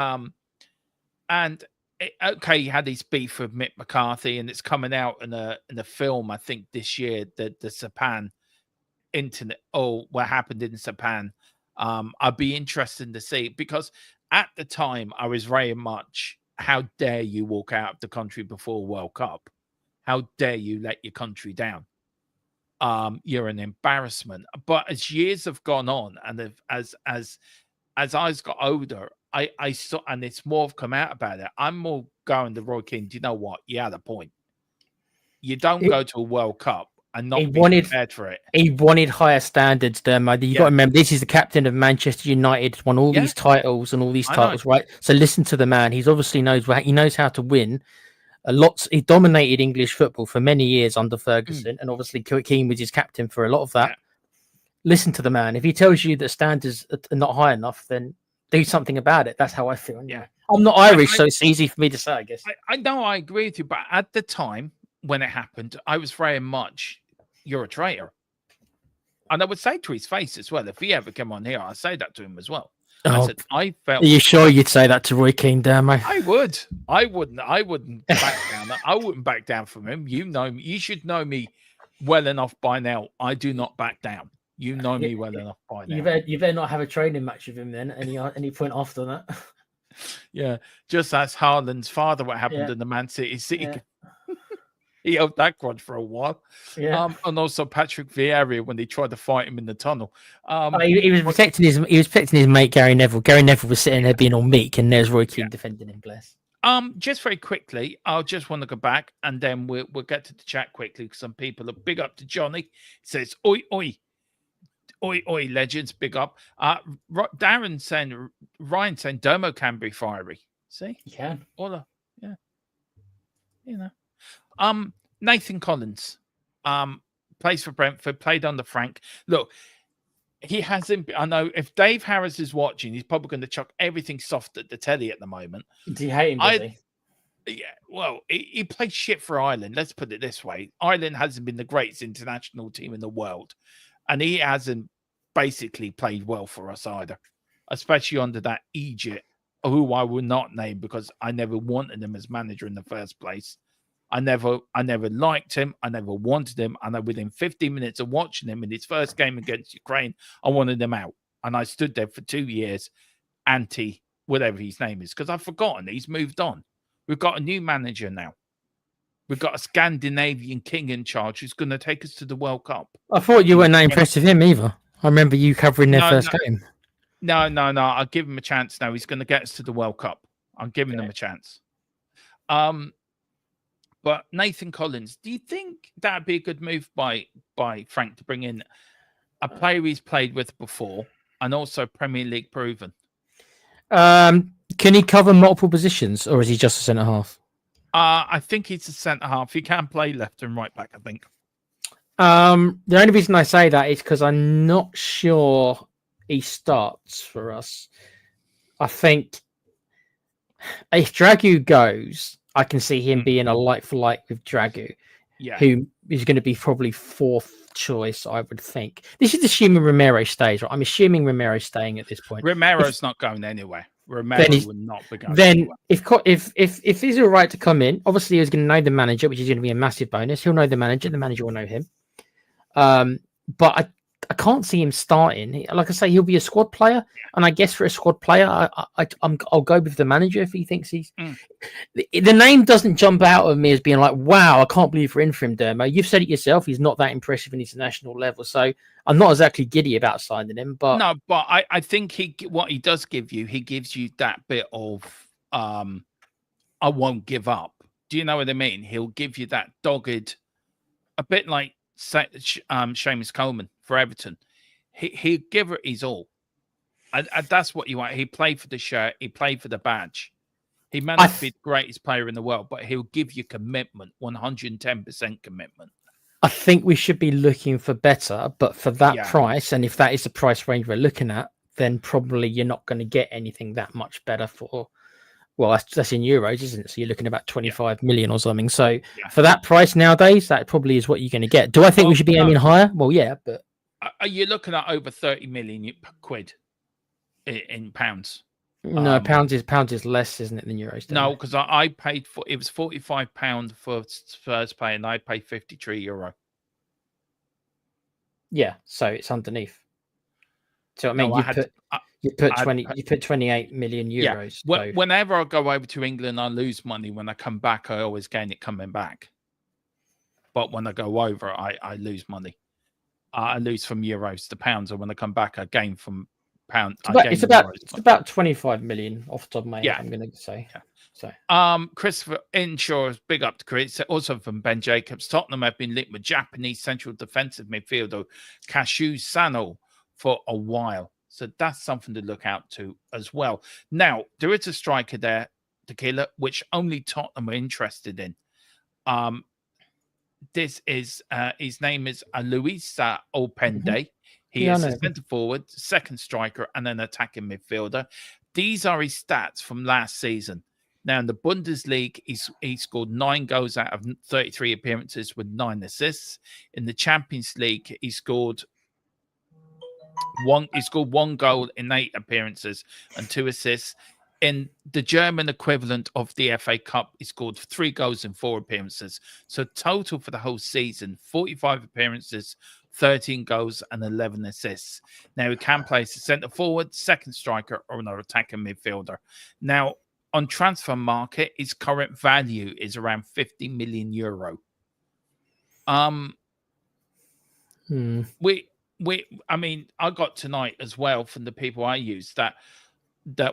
had his beef with Mick McCarthy, and it's coming out in a film, I think, this year, the Sapan internet. Oh, what happened in Sapan? I'd be interested to see, because at the time I was very much, how dare you walk out of the country before a World Cup? How dare you let your country down? You're an embarrassment. But as years have gone on, and as I got older, I saw, and it's more come out about it. I'm more going to Roy Keane. Do you know what? You had a point. You don't go to a World Cup and not be prepared for it. He wanted higher standards, Dermo. You got to remember, this is the captain of Manchester United, won all these titles and all these titles, right? So listen to the man. He's obviously knows how to win. He dominated English football for many years under Ferguson, and obviously Keane was his captain for a lot of that. Yeah. Listen to the man. If he tells you that standards are not high enough, then do something about it. That's how I feel. Yeah, I'm not Irish, so it's easy for me to say, I guess. I know, I agree with you, but at the time when it happened, I was very much, you're a traitor. And I would say to his face as well, if he ever came on here, I'd say that to him as well. I said, I felt. Are you sure you'd say that to Roy Keane, Dermo? I would. I wouldn't back down. I wouldn't back down from him. You know me. You should know me well enough by now. I do not back down. You know me well enough by now. You better not have a training match with him then. Any point after that. Yeah, just as Haaland's father, what happened in the Man City. Yeah. He held that grudge for a while. Yeah. And also Patrick Vieira when they tried to fight him in the tunnel. He was protecting his mate Gary Neville. Gary Neville was sitting there being all meek, and there's Roy Keane defending him. Bless. Just very quickly, I'll just want to go back, and then we'll get to the chat quickly, because some people are big up to Johnny. He says, "Oi, oi, oi, oi, legends, big up." Ryan saying Dermo can be fiery. See, he can. Nathan Collins, plays for Brentford, played under Frank. Look, he hasn't. I know if Dave Harris is watching, he's probably going to chuck everything soft at the telly at the moment. Do you hate him? Does he? Yeah, well, he played shit for Ireland. Let's put it this way: Ireland hasn't been the greatest international team in the world, and he hasn't basically played well for us either, especially under that Egypt, who I will not name because I never wanted him as manager in the first place. I never liked him. I never wanted him. And within 15 minutes of watching him in his first game against Ukraine, I wanted him out. And I stood there for 2 years, anti whatever his name is, because I've forgotten. He's moved on. We've got a new manager now. We've got a Scandinavian king in charge who's going to take us to the World Cup. I thought you weren't that impressed with him either. I remember you covering their first game. No. I'll give him a chance now. He's going to get us to the World Cup. I'm giving him a chance. But Nathan Collins, do you think that'd be a good move by Frank to bring in a player he's played with before and also Premier League proven? Can he cover multiple positions, or is he just a centre half? I think he's a centre half. He can play left and right back, I think. The only reason I say that is because I'm not sure he starts for us. I think if Dragou goes, I can see him being a like for like with Dragou, who is going to be probably fourth choice, I would think. This is assuming Romero stays, right? I'm assuming Romero's staying at this point. Romero's not going anywhere. Romero would not be going anywhere. If he's all right to come in, obviously he's going to know the manager, which is going to be a massive bonus. He'll know the manager will know him. But I can't see him starting. Like I say, he'll be a squad player, and I guess for a squad player, I'll go with the manager if he thinks he's. The name doesn't jump out at me as being like, wow, I can't believe we're in for him, Dermo. You've said it yourself; he's not that impressive in international level, so I'm not exactly giddy about signing him. But no, but I think what he does give you, he gives you that bit of I won't give up. Do you know what I mean? He'll give you that dogged, a bit like Seamus Coleman for Everton. He'll give it his all. That's what you want. He played for the shirt. He played for the badge. He may not be the greatest player in the world, but he'll give you commitment, 110% commitment. I think we should be looking for better, but for that price, and if that is the price range we're looking at, then probably you're not going to get anything that much better for. Well, that's in euros, isn't it? So you're looking at about 25 million or something. So for that price nowadays, that probably is what you're going to get. Do I think we should be aiming higher? Well, yeah, but are you looking at over 30 million quid in pounds? No, pounds is less, isn't it, than euros? No, because I paid for it was £45 for Spurs pay, and I paid €53. Yeah, so it's underneath. So I mean, you put 28 million euros. Yeah. So. Whenever I go over to England, I lose money. When I come back, I always gain it coming back. But when I go over, I lose money. I lose from euros to pounds, and when I come back, I gain from pound. It's about 25 million off the top of my head. I'm going to say. Yeah. So, Christopher Inshaw's big up to Chris. Also from Ben Jacobs, Tottenham have been linked with Japanese central defensive midfielder Kashu Sano for a while. So that's something to look out to as well. Now, there is a striker there, Tequila, which only Tottenham are interested in. This is his name is Luisa Opende. He is a centre forward, second striker, and an attacking midfielder. These are his stats from last season. Now, in the Bundesliga, he scored 9 goals out of 33 appearances with 9 assists. In the Champions League, he scored one goal in 8 appearances and 2 assists. In the German equivalent of the FA Cup, he scored 3 goals in 4 appearances. So total for the whole season, 45 appearances, 13 goals and 11 assists. Now he can play as a centre forward, second striker, or an attacking midfielder. Now, on transfer market, his current value is around 50 million euro. I mean, I got tonight as well from the people I use that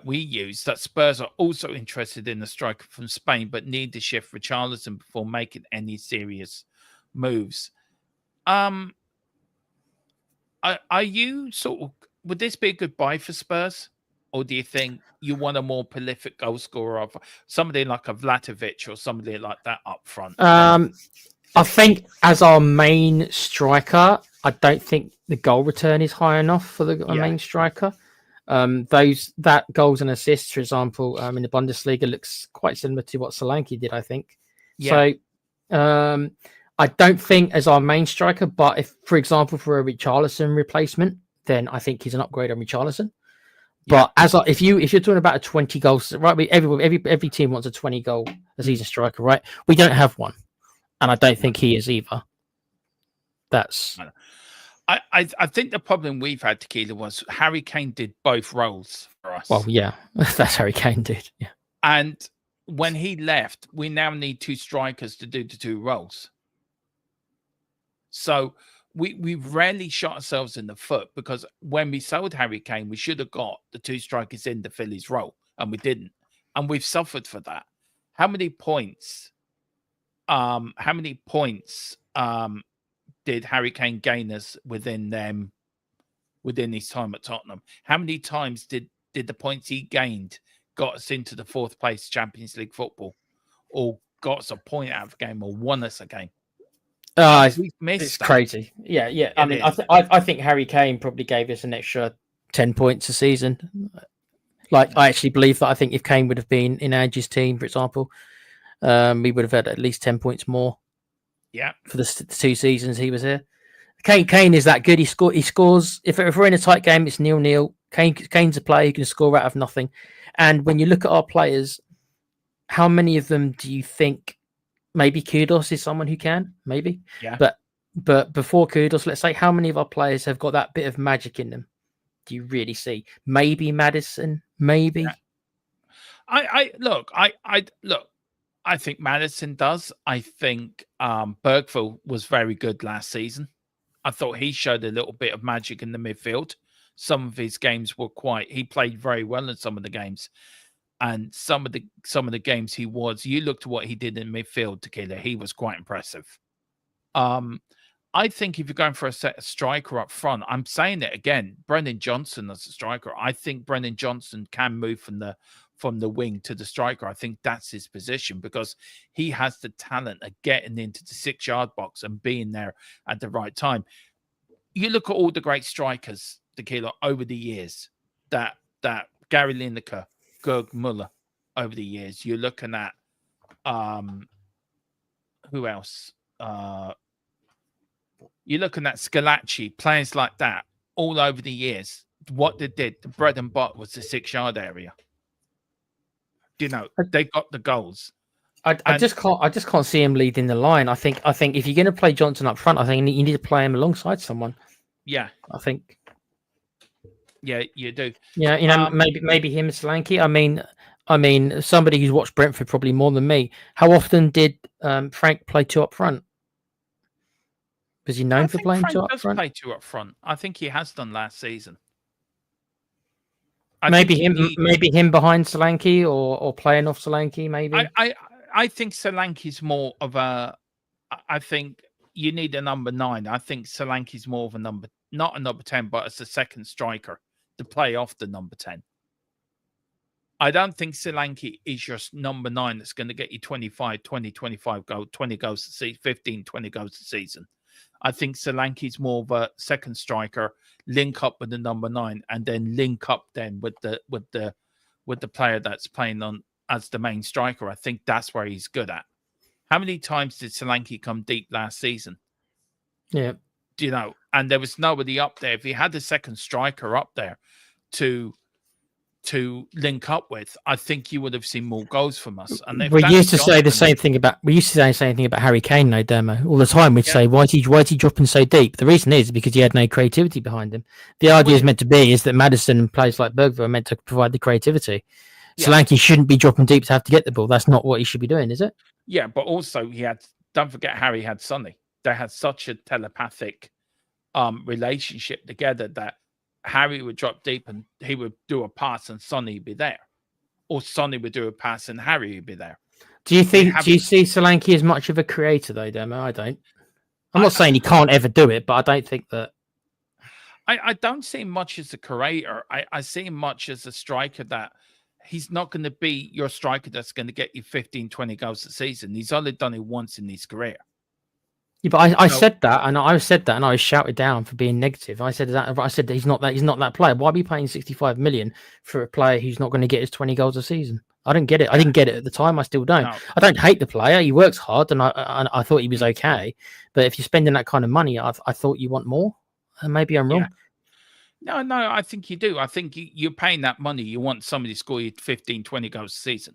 we use that Spurs are also interested in a striker from Spain, but need to shift Richarlison before making any serious moves. Are you would this be a good buy for Spurs? Or do you think you want a more prolific goal scorer of somebody like a Vlahovic or somebody like that up front? I think as our main striker, I don't think the goal return is high enough for the main striker. That goals and assists, for example, in the Bundesliga looks quite similar to what Solanke did, I think. Yeah. So I don't think as our main striker, but if, for example, for a Richarlison replacement, then I think he's an upgrade on Richarlison. But if you're talking about a 20 goals, right? Every team wants a 20 goal a season striker, right? We don't have one, and I don't think he is either. That's. I think the problem we've had, Tequila, was Harry Kane did both roles for us. Well, yeah, that's Harry Kane did. Yeah, and when he left, we now need 2 strikers to do the 2 roles. So. We've rarely shot ourselves in the foot because when we sold Harry Kane, we should have got the 2 strikers in to fill his role, and we didn't. And we've suffered for that. How many points did Harry Kane gain us within his time at Tottenham? How many times did the points he gained got us into the 4th place Champions League football, or got us a point out of a game, or won us a game? It's crazy. Yeah. I mean, I think Harry Kane probably gave us an extra 10 points a season. Like, I actually believe that. I think if Kane would have been in Ange's team, for example, we would have had at least 10 points more. Yeah, for the 2 seasons he was here. Kane is that good. He scores. If we're in a tight game, it's 0-0. Kane's a player who can score out of nothing. And when you look at our players, how many of them do you think? Maybe Kudos is someone who can, maybe. Yeah. But But before Kudos, let's say, how many of our players have got that bit of magic in them? Do you really see? Maybe Madison, maybe. Yeah. Look. I think Madison does. I think Bergville was very good last season. I thought he showed a little bit of magic in the midfield. Some of his games were he played very well in some of the games. And some of the games you looked at what he did in midfield, Tequila, he was quite impressive. I think if you're going for a striker up front, I'm saying it again, Brennan Johnson as a striker. I think Brennan Johnson can move from the wing to the striker. I think that's his position because he has the talent of getting into the 6-yard box and being there at the right time. You look at all the great strikers, Tequila, over the years, that Gary Lineker, Gerd Muller, over the years. You're looking at who else? You're looking at Scalacci, players like that, all over the years. What they did, the bread and butter was the 6-yard area. You know, they got the goals. I just can't see him leading the line. I think if you're going to play Johnson up front, I think you need to play him alongside someone. Yeah, I think. Yeah, you do. Yeah, you know, maybe him and Solanke. I mean, somebody who's watched Brentford probably more than me. How often did Frank play 2 up front? Was he known for playing Frank 2 up does front? play 2 up front. I think he has done last season. Maybe him behind Solanke or playing off Solanke. Maybe. I think Solanke's more of a. I think you need a number 9. I think Solanke's more of a not a number 10, but as a second striker to play off the number 10. I don't think Solanke is your number 9 that's going to get you 25 goals, 20 goals a season, 15, 20 goals a season. I think Solanke's more of a second striker, link up with the number 9, and then link up then with the player that's playing on as the main striker. I think that's where he's good at. How many times did Solanke come deep last season? Yeah. Do you know? And there was nobody up there. If he had a second striker up there to link up with, I think you would have seen more goals from us. And we used to say the same thing about Harry Kane, no Dermo. All the time we'd say, why is he dropping so deep? The reason is because he had no creativity behind him. The idea is meant to be is that Madison and players like Bergville are meant to provide the creativity. Yeah. Solanke shouldn't be dropping deep to have to get the ball. That's not what he should be doing, is it? Yeah, but also don't forget Harry had Sonny. They had such a telepathic relationship together that Harry would drop deep and he would do a pass and Sonny would be there. Or Sonny would do a pass and Harry would be there. Do you see Solanke as much of a creator though, Demo? I don't. I'm not saying he can't ever do it, but I don't think that. I don't see him much as a creator. I see him much as a striker that he's not going to be your striker that's going to get you 15, 20 goals a season. He's only done it once in his career. Yeah, but I said that, and I was shouted down for being negative. I said that he's not that player. Why be paying 65 million for a player who's not going to get his 20 goals a season? I didn't get it. I didn't get it at the time. I still don't. No. I don't hate the player. He works hard, and I thought he was okay. But if you're spending that kind of money, I thought you want more. And maybe I'm wrong. Yeah. No, I think you do. I think you're paying that money. You want somebody to score you 15, 20 goals a season.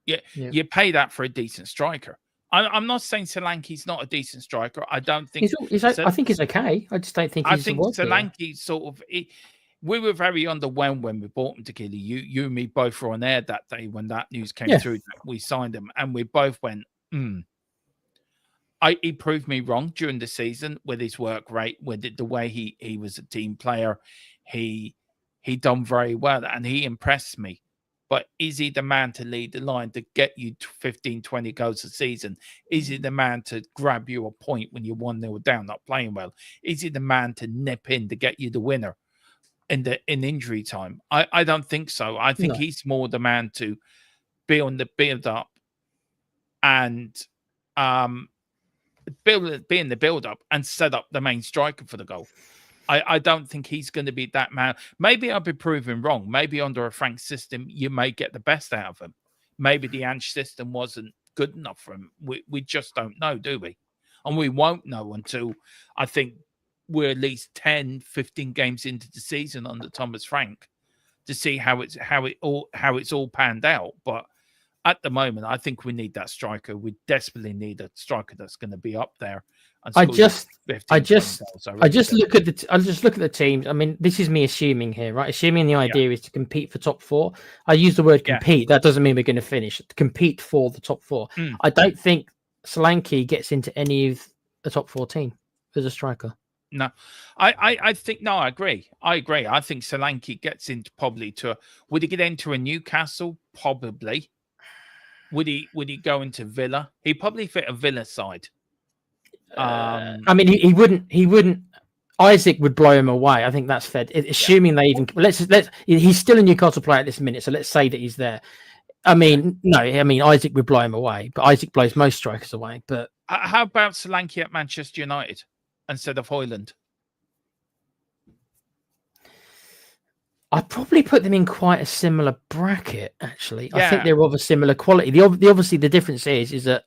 Yeah. You pay that for a decent striker. I'm not saying Solanke's not a decent striker. I don't think I think he's okay. I just don't think he's. I think Solanke sort of. We were very underwhelmed when we bought him to Gilly. You and me both were on air that day when that news came through. We signed him, and we both went. He proved me wrong during the season with his work rate, with the way he was a team player. He done very well, and he impressed me. But is he the man to lead the line to get you 15, 20 goals a season? Is he the man to grab you a point when you're 1-0 down, not playing well? Is he the man to nip in to get you the winner in injury time? I don't think so. I think he's more the man to be on the build up and be in the build up and set up the main striker for the goal. I don't think he's going to be that man. Maybe I'll be proven wrong. Maybe under a Frank system, you may get the best out of him. Maybe the Ange system wasn't good enough for him. We just don't know, do we? And we won't know until I think we're at least 10, 15 games into the season under Thomas Frank to see how it's all panned out. But at the moment, I think we need that striker. We desperately need a striker that's going to be up there and I scored just, 15, I 20 just, goals. I really just do. look at I just look at the teams. I mean, this is me assuming here, right? Assuming the Yeah, idea is to compete for top four. I use the word yeah. compete. That doesn't mean we're going to finish. Compete for the top four. Mm. I don't think Solanke gets into any of the top four team as a striker. No, I think no, I agree. I agree. I think Solanke gets into probably to. Would he get into a Newcastle? Probably. Would he go into Villa? He'd probably fit a Villa side. I mean, he wouldn't. He wouldn't. Isaac would blow him away. I think that's fair. Yeah, Assuming they even let's. He's still a Newcastle player at this minute, so let's say that he's there. I yeah. mean, no. I mean, Isaac would blow him away, but Isaac blows most strikers away. But How about Solanke at Manchester United instead of Hoyland? I'd probably put them in quite a similar bracket. Actually, I think Yeah, they're of a similar quality. Obviously the difference is that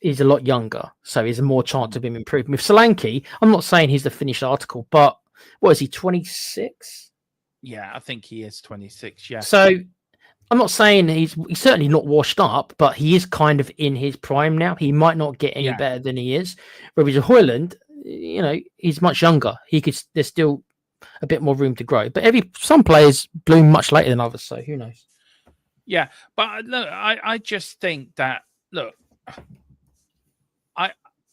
he's a lot younger, so he's a more chance of him improving. With Solanke, I'm not saying he's the finished article, but what is he? 26. yeah. I think he is 26. Yeah, So I'm not saying he's certainly not washed up, but he is kind of in his prime now. He might not get any yeah. better than he is. Whereas Hoyland, he's much younger. There's still a bit more room to grow. But some players bloom much later than others, so who knows? Yeah, but look, I just think that look,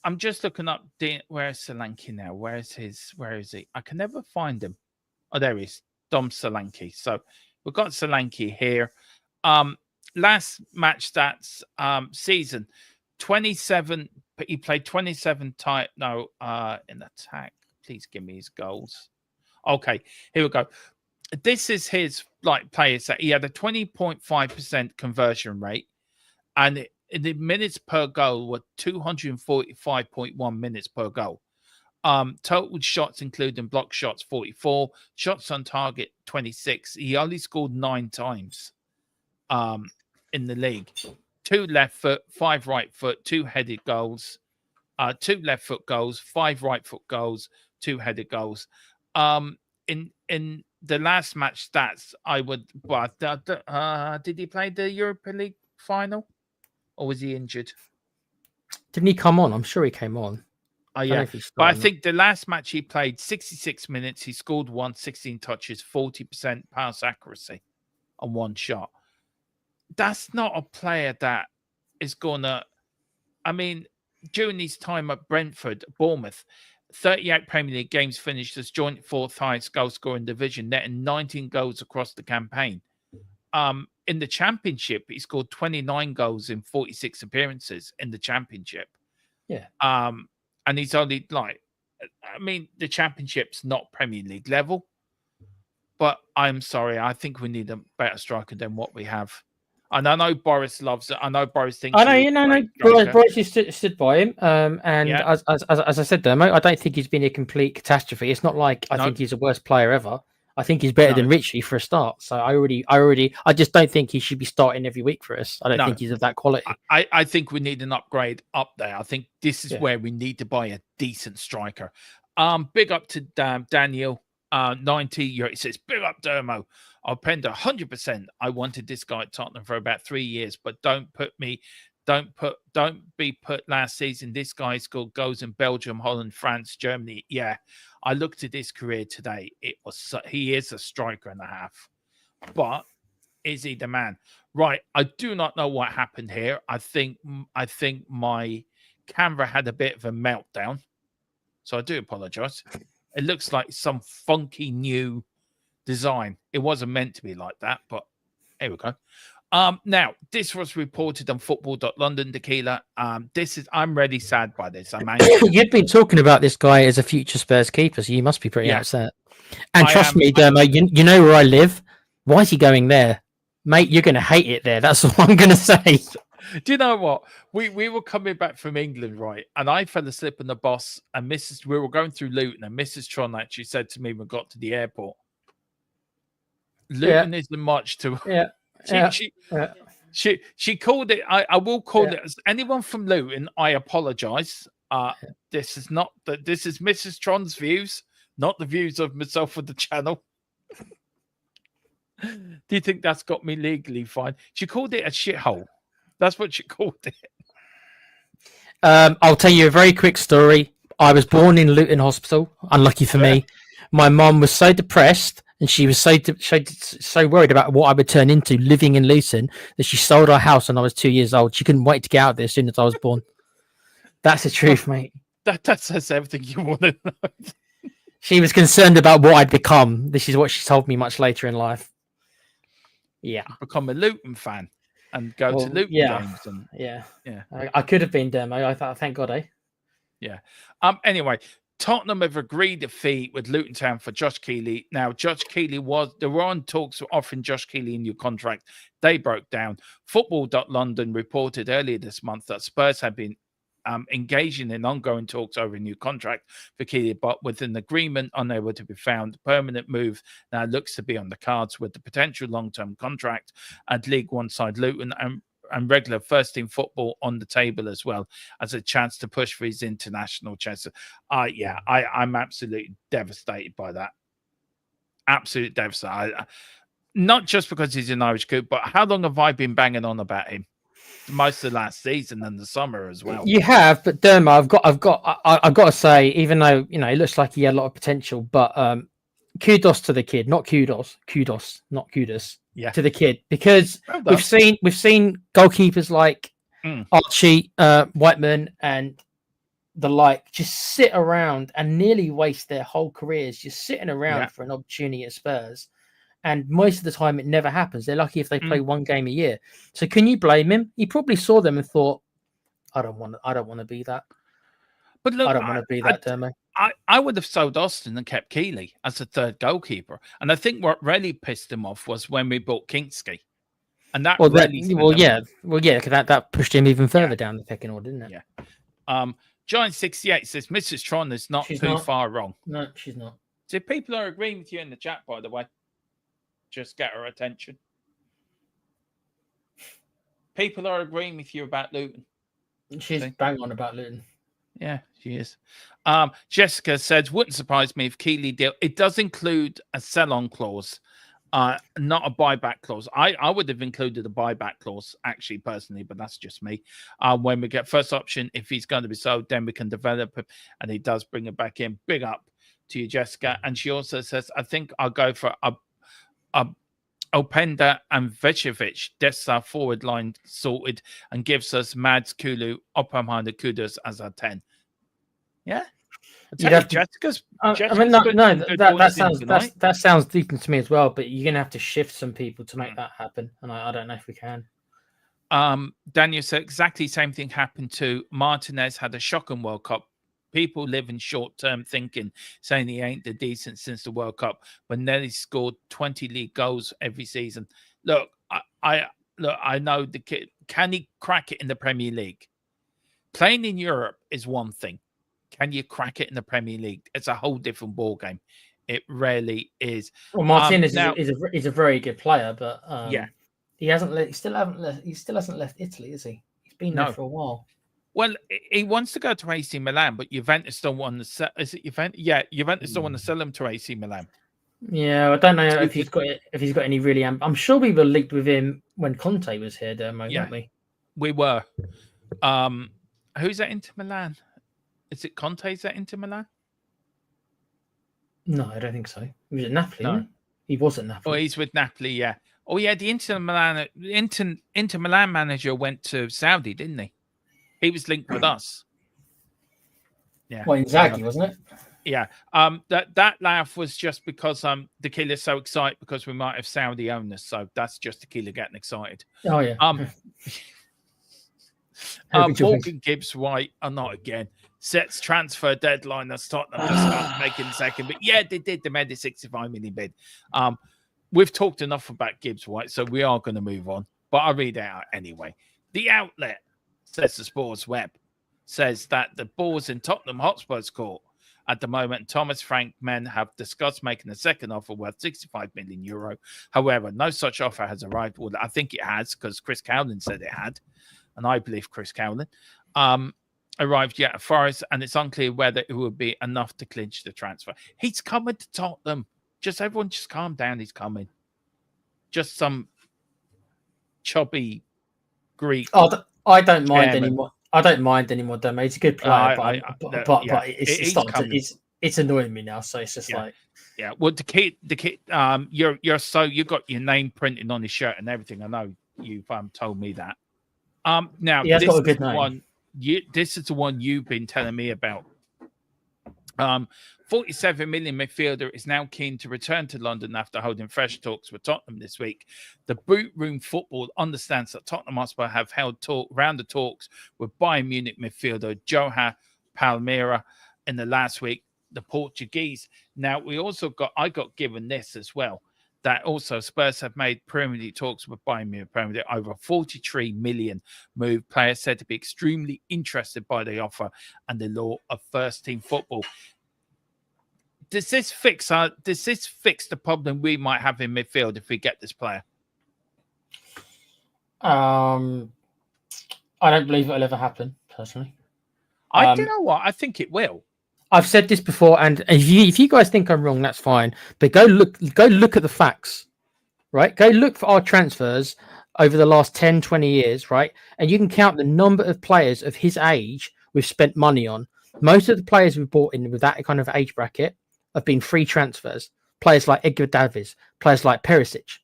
I'm just looking up. Where's Solanke now? Where is he? I can never find him. Oh, there he is, Dom Solanke. So we've got Solanke here. Last match stats season 27. He played 27 in attack. Please give me his goals. Okay, here we go. This is his players that he had a 20.5% conversion rate, and the minutes per goal were 245.1 minutes per goal. Total shots, including block shots, 44, shots on target, 26. He only scored 9 times in the league. 2 left foot, 5 right foot, 2 headed goals, 2 left foot goals, 5 right foot goals, 2 headed goals. In the last match stats, did he play the Europa League final, or was he injured? Didn't he come on? I'm sure he came on. Oh, yeah. But I think the last match he played 66 minutes, he scored 16 touches, 40% pass accuracy on 1 shot. That's not a player that is gonna. I mean, during his time at Bournemouth, 38 Premier League games finished as joint 4th highest goal scorer in division, netting 19 goals across the campaign. In the Championship, he scored 29 goals in 46 appearances in the Championship. Yeah. And he's only the Championship's not Premier League level, but I'm sorry, I think we need a better striker than what we have. And I know Boris loves it. I know Boris thinks. I know. Boris stood by him. And Yeah. as I said, Dermo, I don't think he's been a complete catastrophe. It's not like I think he's the worst player ever. I think he's better than Richie for a start. So I just don't think he should be starting every week for us. I don't think he's of that quality. I think we need an upgrade up there. I think this is where we need to buy a decent striker. Big up to Daniel. 90. It says, big up Dermo. I'll pend 100%. I wanted this guy at Tottenham for about 3 years, but don't be put last season. This guy scored goals in Belgium, Holland, France, Germany. Yeah, I looked at his career today. He is a striker and a half, but is he the man? Right. I do not know what happened here. I think my camera had a bit of a meltdown, so I do apologize. It looks like some funky new design. It wasn't meant to be like that, but here we go. Now, this was reported on football.london, Tequila. I'm really sad by this. I'm angry. You've been talking about this guy as a future Spurs keeper, so you must be pretty upset. And trust me, Dermo, you know where I live. Why is he going there? Mate, you're going to hate it there. That's all I'm going to say. Do you know what? We were coming back from England, right? And I fell asleep on the bus, and we were going through Luton, and Mrs. Tron actually said to me when we got to the airport, Luton isn't much to... She called it... I will call it... As anyone from Luton, I apologise. This is Mrs. Tron's views, not the views of myself or the channel. Do you think that's got me legally fine? She called it a shithole. That's what she called it. I'll tell you a very quick story. I was born in Luton Hospital. Unlucky for me. My mum was so depressed and she was so worried about what I would turn into living in Luton that she sold our house when I was 2 years old. She couldn't wait to get out there as soon as I was born. That's the truth, mate. That says everything you want to know. She was concerned about what I'd become. This is what she told me much later in life. Yeah. Become a Luton fan and go to Luton games. And yeah. yeah. I could have been Dermo. I thought, thank God, eh? Yeah. Anyway, Tottenham have agreed a fee with Luton Town for Josh Keeley. Now, Josh Keeley there were on talks of offering Josh Keeley a new contract. They broke down. Football.London reported earlier this month that Spurs had been engaging in ongoing talks over a new contract for Keeley, but with an agreement unable to be found. Permanent move now looks to be on the cards with the potential long-term contract at League One side Luton and regular first-team football on the table as well as a chance to push for his international chance. I'm absolutely devastated by that. Absolutely devastated. Not just because he's an Irish coot, but how long have I been banging on about him? Most of last season and the summer as well. You have, but Dermo, I've got to say, even though it looks like he had a lot of potential, but kudos to the kid, not kudos, not kudos. Yeah. To the kid, because we've seen goalkeepers like Archie Whiteman and the like just sit around and nearly waste their whole careers just sitting around for an opportunity at Spurs. And most of the time, it never happens. They're lucky if they play one game a year. So, can you blame him? He probably saw them and thought, "I don't want to be that." But look, I don't want to be that, Dermo. I would have sold Austin and kept Keeley as a third goalkeeper. And I think what really pissed him off was when we bought Kingsky, and that that pushed him even further down the pecking order, didn't it? Yeah. Giant 68 says Mrs. Tron is not far wrong. No, she's not. So people are agreeing with you in the chat, by the way. Just get her attention. People are agreeing with you about Luton. She's bang on about Luton. Yeah, she is. Jessica says, wouldn't surprise me if Keeley deal. It does include a sell-on clause, not a buyback clause. I would have included a buyback clause, actually, personally, but that's just me. When we get first option, if he's going to be sold, then we can develop him, and he does bring it back in. Big up to you, Jessica. And she also says, I think I'll go for Openda and Vechovic. That's our forward line sorted and gives us Mads, Kulu, Oppenheimer, Kudos as our 10. Yeah. Jessica's. That sounds decent to me as well, but you're going to have to shift some people to make that happen. And I don't know if we can. Daniel said exactly the same thing happened to Martinez, had a shocking World Cup. People live in short-term thinking, saying he ain't the decent since the World Cup. When Nelly scored 20 league goals every season. Look, I know the kid. Can he crack it in the Premier League? Playing in Europe is one thing. Can you crack it in the Premier League? It's a whole different ball game. It rarely is. Well, Martinez is a very good player, but he still hasn't left Italy, is he? He's been there for a while. Well, he wants to go to AC Milan, but Juventus don't want to sell. Is it Juventus? Yeah, Juventus don't want to sell him to AC Milan. Yeah, I don't know if he's got any really. I'm sure we were linked with him when Conte was here, weren't we? We were. Who's at Inter Milan? Is it Conte's at Inter Milan? No, I don't think so. He was at Napoli. No, he was at Napoli. Oh, he's with Napoli. Yeah. Oh, yeah. The Inter Milan manager went to Saudi, didn't he? He was linked with us. Yeah. Well, Inzaghi, wasn't it? Yeah. That laugh was just because the killer's so excited because we might have Saudi owners. So that's just the killer getting excited. Oh yeah. Morgan Gibbs White, not again. Sets transfer deadline as Tottenham to start making second. But yeah, they did. They made a 65 million bid. We've talked enough about Gibbs White, so we are going to move on. But I'll read it out anyway. The outlet, says the Sports Web, says that the ball's in Tottenham Hotspur's court at the moment. Thomas Frank men have discussed making a second offer worth 65 million euro. However, no such offer has arrived. Well, I think it has because Chris Cowlin said it had, and I believe Chris Cowlin arrived yet at Forest, and it's unclear whether it would be enough to clinch the transfer. He's coming to Tottenham. Everyone just calm down. He's coming. Just some chubby Greek. Oh, I don't mind anymore. I don't mind anymore, Demo. He's a good player, but it's starting to, coming. it's annoying me now. So it's just like, yeah. Well, the kid, you're so you got your name printed on his shirt and everything. I know you've told me that. Now he has this got a good is the name. one. This is the one you've been telling me about. 47 million midfielder is now keen to return to London after holding fresh talks with Tottenham this week. The Boot Room Football understands that Tottenham Hotspur have held round the talks with Bayern Munich midfielder Johan Palmeira in the last week, the Portuguese. Now, I got given this as well, that also Spurs have made Premier League talks with Bayern Munich Premier League over 43 million move. Players said to be extremely interested by the offer and the law of first-team football. Does this fix the problem we might have in midfield if we get this player? I don't believe it'll ever happen, personally. I don't know what. I think it will. I've said this before, and if you guys think I'm wrong, that's fine. But go look at the facts, right? Go look for our transfers over the last 10, 20 years, right? And you can count the number of players of his age we've spent money on. Most of the players we've bought in with that kind of age bracket have been free transfers. Players like Edgar Davies, players like Perisic,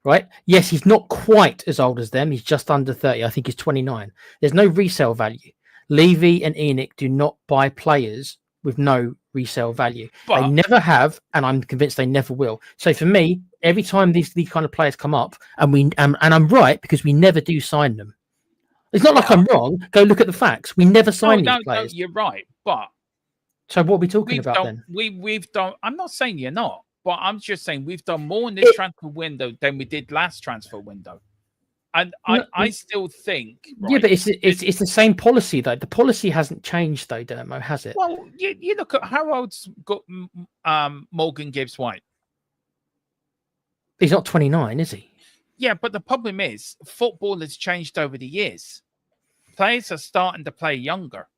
right? Yes, he's not quite as old as them. He's just under 30. I think he's 29. There's no resale value. Levy and Enoch do not buy players with no resale value. But they never have, and I'm convinced they never will. So for me, every time these kind of players come up, and I'm right, because we never do sign them. It's not like I'm wrong. Go look at the facts. We never sign these players. No, you're right. But so what are we talking about then? We've done. I'm not saying you're not, but I'm just saying we've done more in this transfer window than we did last transfer window. And I still think... Right, yeah, but it's the same policy, though. The policy hasn't changed, though, Dermo, has it? Well, you look at how old's got Morgan Gibbs-White. He's not 29, is he? Yeah, but the problem is football has changed over the years. Players are starting to play younger.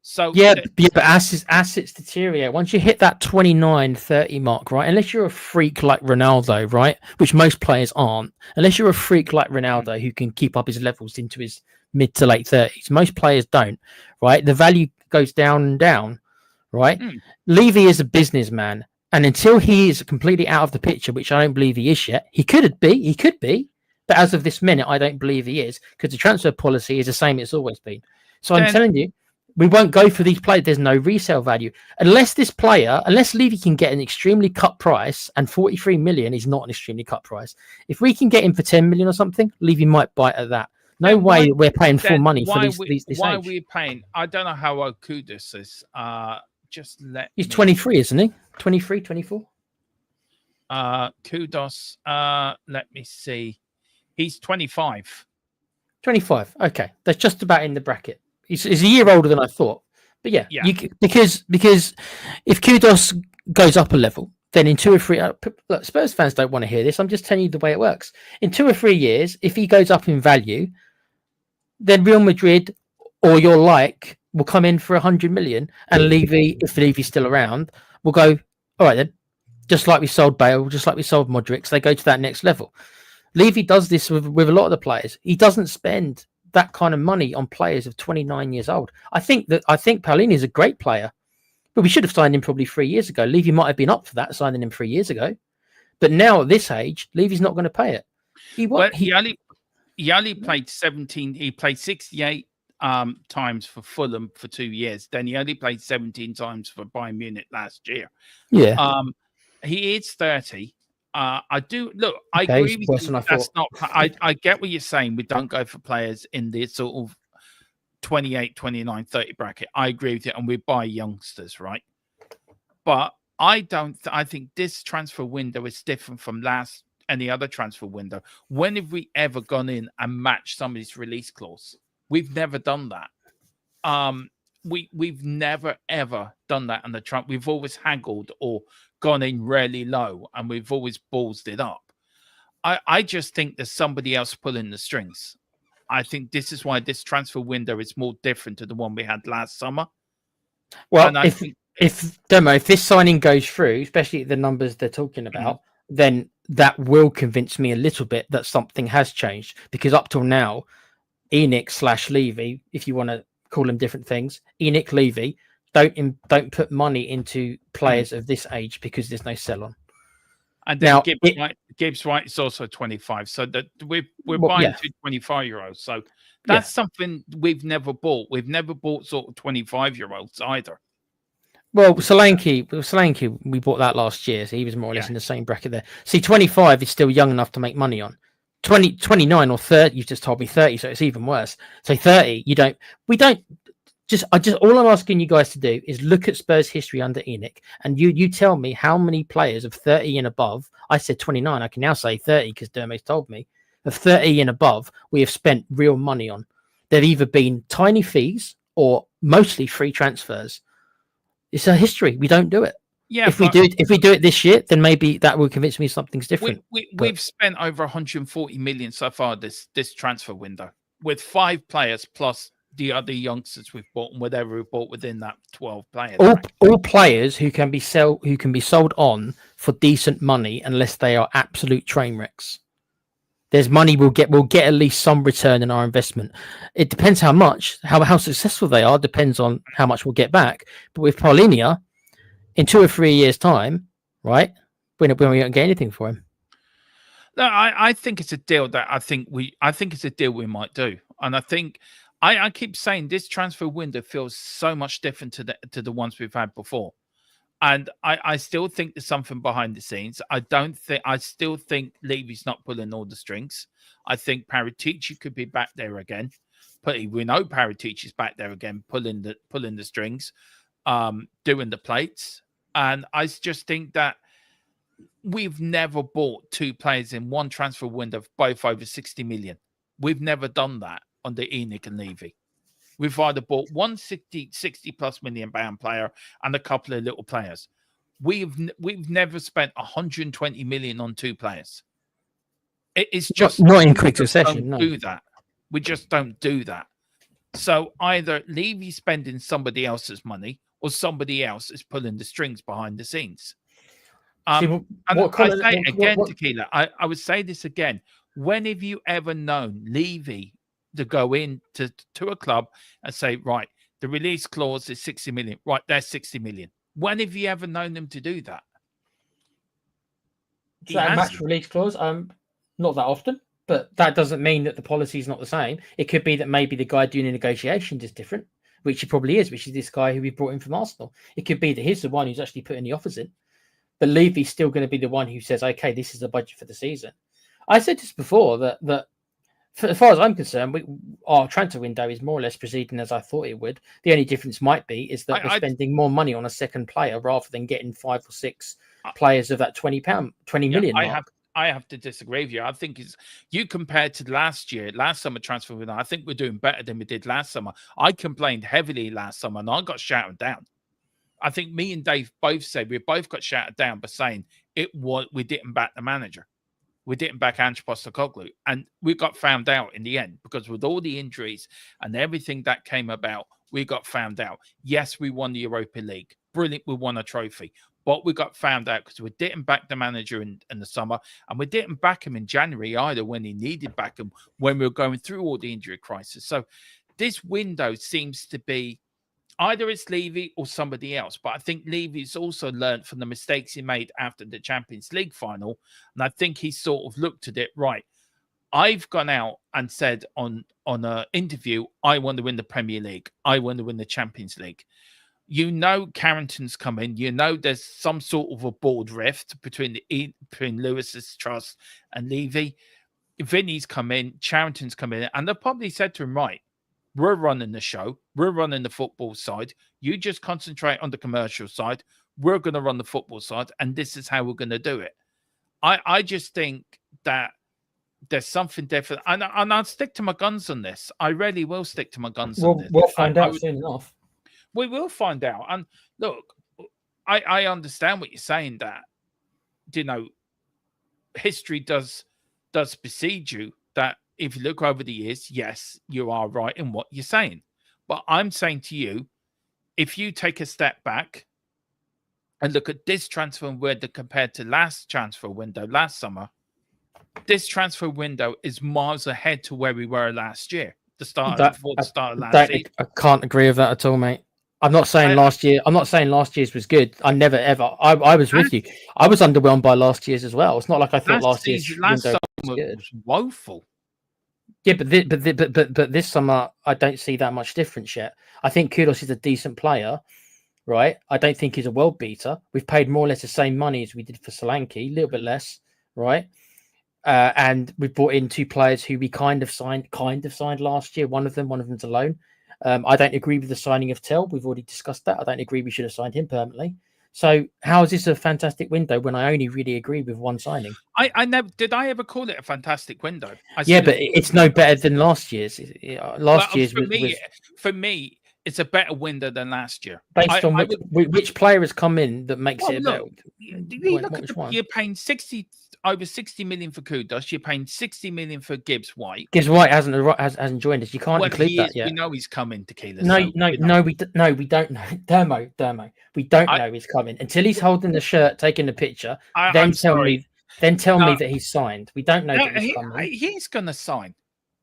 So but assets deteriorate. Once you hit that 29, 30 mark, right? Unless you're a freak like Ronaldo, right? Which most players aren't. Unless you're a freak like Ronaldo who can keep up his levels into his mid to late 30s. Most players don't, right? The value goes down and down, right? Levy is a businessman. And until he is completely out of the picture, which I don't believe he is yet, he could be. But as of this minute, I don't believe he is, because the transfer policy is the same it's always been. So I'm telling you, we won't go for these players. There's no resale value. Unless Levy can get an extremely cut price, and 43 million is not an extremely cut price. If we can get him for 10 million or something, Levy might bite at that. No way we're paying full money for this why age. are we paying? I don't know how old Kudus is. He's 23, isn't he? 23, 24? Kudos. Let me see. He's 25. 25. Okay. That's just about in the bracket. He's a year older than I thought. But yeah. Because if Kudos goes up a level, then in 2 or 3... look, Spurs fans don't want to hear this. I'm just telling you the way it works. In 2 or 3 years, if he goes up in value, then Real Madrid or your like will come in for 100 million, and Levy, if Levy's still around, will go, all right then, just like we sold Bale, just like we sold Modric, they go to that next level. Levy does this with a lot of the players. He doesn't spend that kind of money on players of 29 years old. I think Paolini is a great player, but we should have signed him probably 3 years ago. Levy might have been up for that, signing him 3 years ago. But now at this age, Levy's not going to pay it. He only played 17. He played 68 times for Fulham for 2 years. Then he only played 17 times for Bayern Munich last year. Yeah. He is 30. I do look. I agree with you. That's not. I get what you're saying. We don't go for players in the sort of 28, 29, 30 bracket. I agree with you, and we buy youngsters, right? But I don't. I think this transfer window is different from any other transfer window. When have we ever gone in and matched somebody's release clause? We've never done that. We've never ever done that on the Trump. We've always haggled or gone in really low, and we've always ballsed it up. I just think there's somebody else pulling the strings. I think this is why this transfer window is more different to the one we had last summer. Well, if this signing goes through, especially the numbers they're talking about, then that will convince me a little bit that something has changed, because up till now, ENIC/Levy, if you want to call them different things, ENIC Levy, don't put money into players of this age because there's no sell on. And then Now, Gibbs White is also 25, so that we're buying 2 25-year-olds. So that's something we've never bought. We've never bought sort of 25-year-olds either. Well, Solanke, we bought that last year, so he was more or less in the same bracket there. See, 25 is still young enough to make money on. 29 or 30, you've just told me 30, so it's even worse. So 30, all I'm asking you guys to do is look at Spurs history under ENIC, and you tell me how many players of 30 and above. I said 29. I can now say 30 because Dermot's told me of 30 and above we have spent real money on. They've either been tiny fees or mostly free transfers. It's a history. We don't do it. Yeah. If we do it this year, then maybe that will convince me something's different. We've spent over 140 million so far this transfer window with 5 players plus the other youngsters we've bought and whatever we've bought within that 12 players. All players who can be sold on for decent money unless they are absolute train wrecks. There's money we'll get at least some return in our investment. It depends how much, how successful they are, depends on how much we'll get back. But with Paulinho, in 2 or 3 years' time, right, we don't get anything for him. No, I think it's a deal that I think it's a deal we might do. And I think I keep saying this transfer window feels so much different to the ones we've had before. And I still think there's something behind the scenes. I still think Levy's not pulling all the strings. I think Paratici could be back there again. But we know Paratici's back there again, pulling the strings, doing the plates. And I just think that we've never bought 2 players in one transfer window, both over 60 million. We've never done that under ENIC and Levy. We've either bought 60 plus million pound player and a couple of little players. We've never spent 120 million on 2 players. It's just not in quick succession. Do that. We just don't do that. So either Levy spending somebody else's money or somebody else is pulling the strings behind the scenes. Tequila, I would say this again. When have you ever known Levy to go in to a club and say, right, the release clause is 60 million. Right, there's 60 million. When have you ever known them to do that? Is that a match release clause? Not that often, but that doesn't mean that the policy is not the same. It could be that maybe the guy doing the negotiations is different, which he probably is, which is this guy who we brought in from Arsenal. It could be that he's the one who's actually putting the offers in. But Levy's still going to be the one who says, okay, this is the budget for the season. I said this before, that as far as I'm concerned, our transfer window is more or less proceeding as I thought it would. The only difference might be is that we're spending more money on a second player rather than getting 5 or 6 players of that 20 million mark. I have to disagree with you. I think you compared to last summer transfer window, I think we're doing better than we did last summer. I complained heavily last summer and I got shouted down. I think me and Dave both said we both got shouted down by saying we didn't back the manager. We didn't back Ange Postecoglou, and we got found out in the end because with all the injuries and everything that came about, we got found out. Yes, we won the Europa League. Brilliant, we won a trophy. But we got found out because we didn't back the manager in the summer, and we didn't back him in January either when he needed back him when we were going through all the injury crisis. So this window seems to be either it's Levy or somebody else. But I think Levy's also learned from the mistakes he made after the Champions League final. And I think he sort of looked at it, right, I've gone out and said on an interview, I want to win the Premier League. I want to win the Champions League. You know Carrington's coming. You know there's some sort of a board rift between Lewis's trust and Levy. Vinny's come in, Charrington's come in, and they've probably said to him, right, we're running the show. We're running the football side. You just concentrate on the commercial side. We're going to run the football side, and this is how we're going to do it. I just think that there's something different. And I'll stick to my guns on this. I really will stick to my guns on this. We'll find out soon enough. We will find out. And look, I understand what you're saying, that, you know, history does precede you, that if you look over the years, yes, you are right in what you're saying. But I'm saying to you, if you take a step back and look at this transfer window compared to last transfer window, last summer, this transfer window is miles ahead to where we were last year. before the start of last season. I can't agree with that at all, mate. I'm not saying last year's was good. I never ever. I was with you. I was underwhelmed by last year's as well. It's not like I thought last year's window was good. Was woeful. Yeah, but this summer I don't see that much difference yet. I think Kudos is a decent player, right? I don't think he's a world beater. We've paid more or less the same money as we did for Solanke, a little bit less, right? And we brought in 2 players who we kind of signed last year. One of them's a loan. I don't agree with the signing of Tell. We've already discussed that. I don't agree we should have signed him permanently. So how is this a fantastic window when I only really agree with one signing? I never did. I ever call it a fantastic window? Yeah, but it's no better than last year's. Last year's for me, it's a better window than last year. Based on which player has come in that makes it better. You're paying over 60 million for Kudos. You're paying 60 million for Gibbs White. Gibbs White hasn't joined us. You can't include that yet. We know he's coming to Keeler. No, we don't know. Dermo, we don't know he's coming until he's holding the shirt, taking the picture. Then tell me that he's signed. We don't know that he's coming. He's going to sign.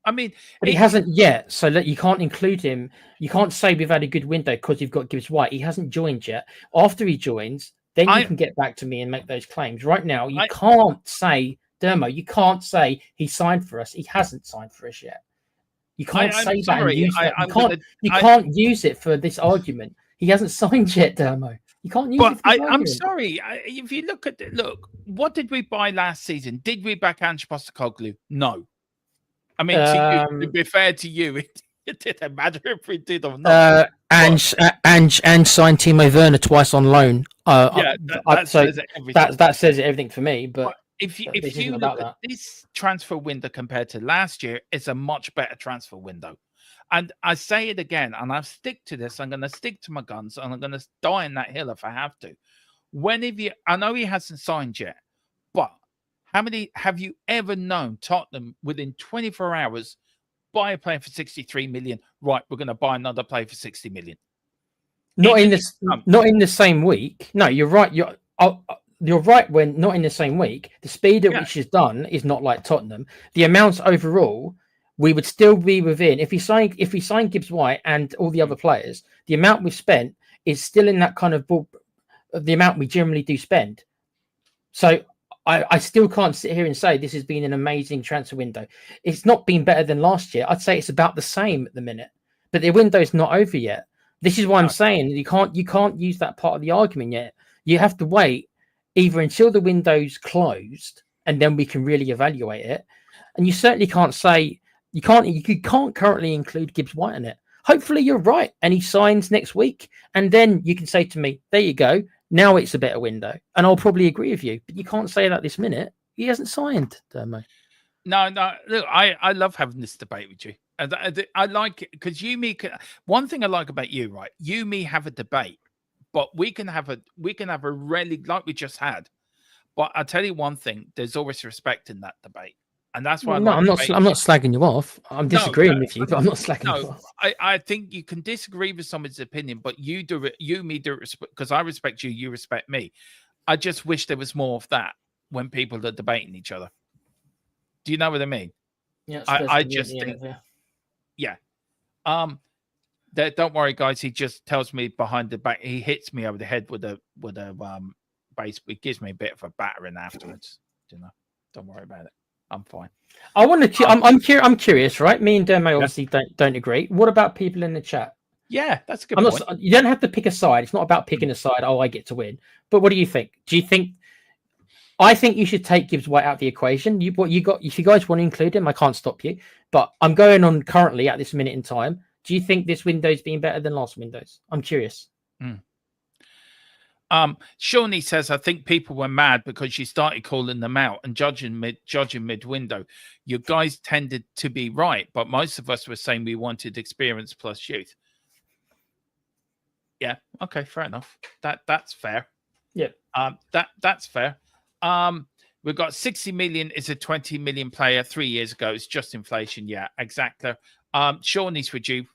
I mean, but he hasn't yet, so that you can't include him. You can't say we've had a good window because you've got Gibbs White. He hasn't joined yet. After he joins, then you can get back to me and make those claims. Right now, you can't say, Dermo, you can't say he signed for us. He hasn't signed for us yet. You can't say that and use that. You can't use it for this argument. He hasn't signed yet, Dermo. You can't use it. I'm sorry. If you look, what did we buy last season? Did we back Ange Postecoglou? No. I mean, to be fair to you, it didn't matter if we did or not. And signed Timo Werner twice on loan. That says everything for me. But if you look at this transfer window compared to last year, it's a much better transfer window. And I say it again, and I'll stick to this. I'm going to stick to my guns, and I'm going to die on that hill if I have to. I know he hasn't signed yet, but how many have you ever known Tottenham within 24 hours buy a player for 63 million? Right, we're going to buy another player for 60 million. Not in the same week. No, you're right. You're right. When not in the same week, the speed at which it's done is not like Tottenham. The amounts overall, we would still be within. If we sign Gibbs White and all the other players, the amount we've spent is still in that kind of the amount we generally do spend. So I still can't sit here and say this has been an amazing transfer window. It's not been better than last year. I'd say it's about the same at the minute, but the window's not over yet. This is why I'm saying you can't use that part of the argument yet. You have to wait either until the window's closed and then we can really evaluate it. And you certainly can't say you can't currently include Gibbs White in it. Hopefully you're right and he signs next week, and then you can say to me, there you go. Now it's a better window, and I'll probably agree with you. But you can't say that this minute. He hasn't signed, Dermo. No. Look, I love having this debate with you. I like it because one thing I like about you, right? You, me have a debate, but we can have a really like we just had. But I'll tell you one thing: there's always respect in that debate, and that's why. I'm not slagging you off. I'm disagreeing with you, but I'm not slagging you off. I think you can disagree with someone's opinion, but you do it. You, me do it because I respect you. You respect me. I just wish there was more of that when people are debating each other. Do you know what I mean? Yeah, I just think. Yeah. Don't worry, guys. He just tells me behind the back. He hits me over the head with a base. It gives me a bit of a battering afterwards. You know, don't worry about it. I'm fine. I want to. I'm curious, right? Me and Dermo obviously don't agree. What about people in the chat? Yeah, that's a good point. You don't have to pick a side. It's not about picking a side. Oh, I get to win. But what do you think? Do you think? I think you should take Gibbs White out of the equation. If you guys want to include him, I can't stop you. But I'm going on currently at this minute in time. Do you think this window's been better than last windows? I'm curious. Shawnee says, I think people were mad because you started calling them out and judging mid window. You guys tended to be right, but most of us were saying we wanted experience plus youth. Yeah, okay, fair enough. That's fair. Yeah. That's fair. We've got 60 million is a 20 million player 3 years ago. It's just inflation. Yeah, exactly. Shawnee's with you.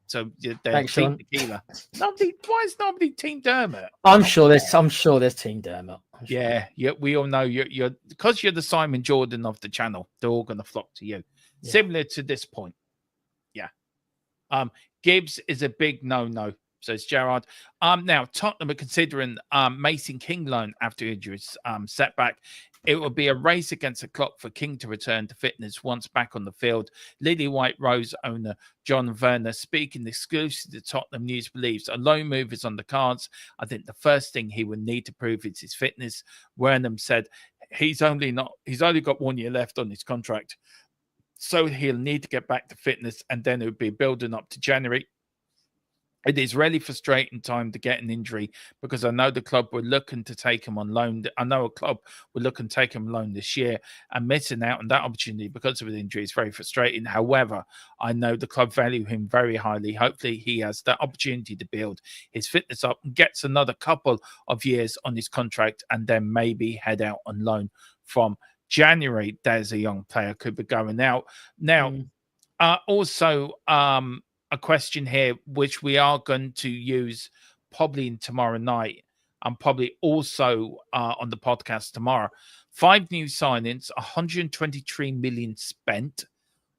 So Thanks, Team Tequila. Why is nobody Team Dermot? I'm sure there's Team Dermot. Yeah, we all know you're because you're the Simon Jordan of the channel. They're all going to flock to you. Yeah. Similar to this point. Yeah. Gibbs is a big no-no, says Gerard. Now Tottenham are considering Mason King loan after injuries setback. It will be a race against the clock for King to return to fitness once back on the field. Lily White Rose owner John Werner, speaking exclusively to Tottenham News, believes a loan move is on the cards. I think the first thing he would need to prove is his fitness. Werner said he's only got 1 year left on his contract, so he'll need to get back to fitness, and then it would be building up to January. It is really frustrating time to get an injury because I know the club were looking to take him on loan. I know a club were looking to take him on loan this year, and missing out on that opportunity because of an injury is very frustrating. However, I know the club value him very highly. Hopefully he has that opportunity to build his fitness up and gets another couple of years on his contract, and then maybe head out on loan from January. There's a young player could be going out. Now, also, a question here, which we are going to use probably in tomorrow night and probably also on the podcast tomorrow. 5 new signings, 123 million spent.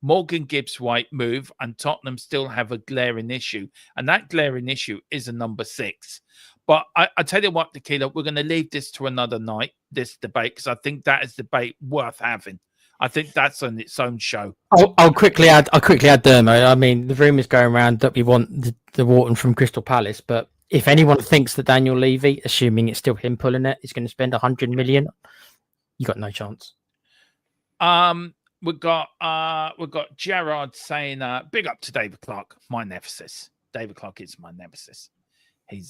Morgan Gibbs White move, and Tottenham still have a glaring issue. And that glaring issue is a number 6. But I tell you what, Tequila, we're going to leave this to another night, this debate, because I think that is debate worth having. I think that's on its own show. I'll quickly add Dermo. I mean, the rumours going around that we want the Wharton from Crystal Palace, but if anyone thinks that Daniel Levy, assuming it's still him pulling it, is going to spend 100 million, you got no chance. We've got Gerard saying, big up to David Clark, my nemesis. David Clark is my nemesis. He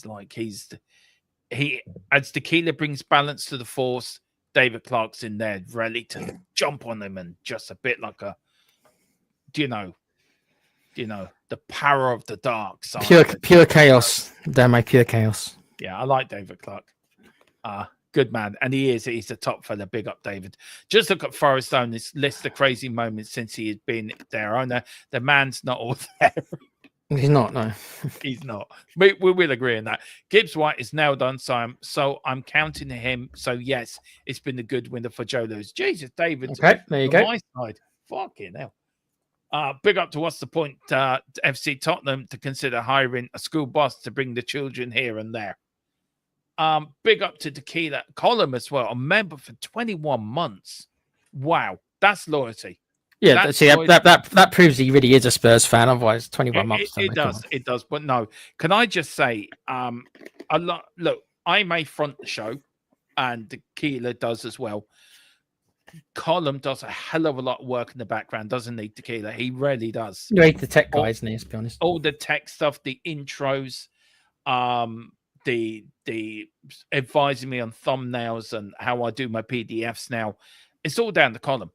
as Tequila brings balance to the force, David Clark's in there ready to jump on him and just a bit like a, you know, the power of the dark side. Pure chaos. Damn, pure chaos. Yeah, I like David Clark. Good man. And he's a top fella. Big up, David. Just look at Forest own this list of crazy moments since he has been their owner. The man's not all there. He's not, no. He's not. We will agree on that. Gibbs White is now done, so I'm counting him. So yes, it's been a good winner for Joe Lewis. Jesus, David. Okay, there you go. My side. Fucking hell. Big up to What's the Point, FC Tottenham, to consider hiring a school boss to bring the children here and there. Big up to Tequila Column as well, a member for 21 months. Wow, that's loyalty. Yeah, that proves he really is a Spurs fan. Otherwise, 21 months. It does. But no, can I just say, look, I may front the show, and Tequila does as well. Column does a hell of a lot of work in the background, doesn't he, Tequila? He really does. You hate the tech guy, isn't he? To be honest, all the tech stuff, the intros, the advising me on thumbnails and how I do my PDFs now. It's all down to Column.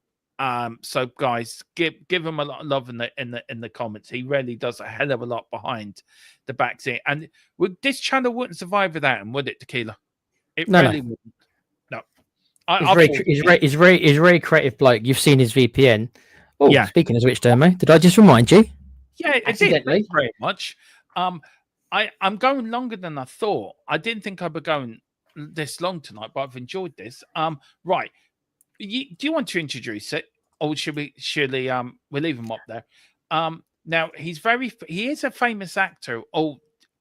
So guys, give him a lot of love in the comments. He really does a hell of a lot behind the back seat, and this channel wouldn't survive without him, would it, Tequila? It really wouldn't. No, he's very creative bloke. You've seen his VPN. Oh, yeah. Speaking of which, Dermo, did I just remind you? Yeah, it did. Thank you very much. I'm going longer than I thought. I didn't think I'd be going this long tonight, but I've enjoyed this. Right. Do you want to introduce it, or should we? We'll leave him up there. Now he is a famous actor, or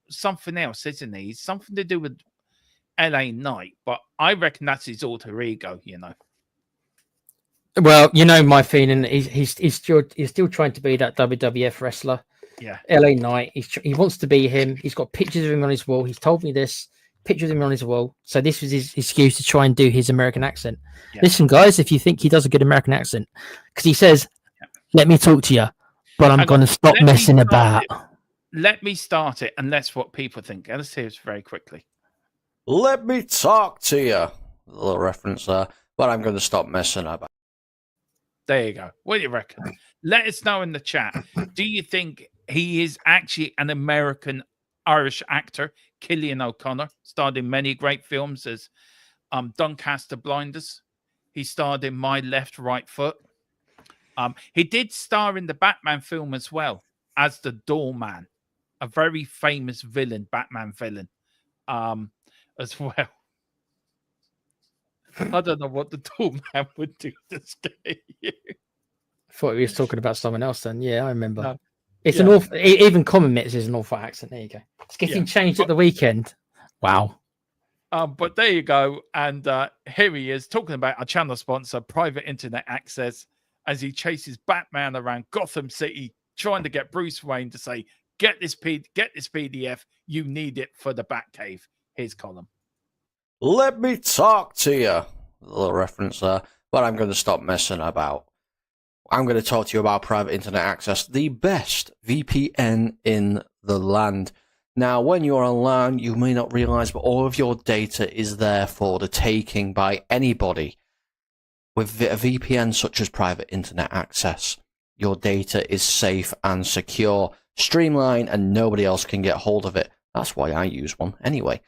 something else, isn't he? He's something to do with LA Knight, but I reckon that's his alter ego. Well, my feeling. He's still trying to be that WWF wrestler. Yeah, LA Knight. He wants to be him. He's got pictures of him on his wall. He's told me this. Pictures of him on his wall. So this was his excuse to try and do his American accent. Yeah. Listen, guys, if you think he does a good American accent, because he says, "Let me talk to you, but I'm going to stop messing about." Let me start it, and that's what people think. Let's hear this very quickly. Let me talk to you. A little reference there, but I'm going to stop messing about. There you go. What do you reckon? Let us know in the chat. Do you think he is actually an American Irish actor? Cillian O'Connor starred in many great films as Doncaster Blinders. He starred in My Left Right Foot. He did star in the Batman film as well as the Doorman, a very famous Batman villain, as well. I don't know what the Doorman would do to scare you. I thought he was talking about someone else then. Yeah, I remember. No. It's an awful. Even common mitts is an awful accent. There you go. It's getting changed at the weekend. Wow. But there you go. And here he is talking about our channel sponsor, Private Internet Access, as he chases Batman around Gotham City, trying to get Bruce Wayne to say, get this PDF. You need it for the Batcave. Here's Colin. Let me talk to you. A little reference there. But I'm going to stop messing about. I'm going to talk to you about Private Internet Access, the best VPN in the land. Now, when you're online, you may not realize, but all of your data is there for the taking by anybody. With a VPN such as Private Internet Access, your data is safe and secure, streamlined, and nobody else can get hold of it. That's why I use one anyway.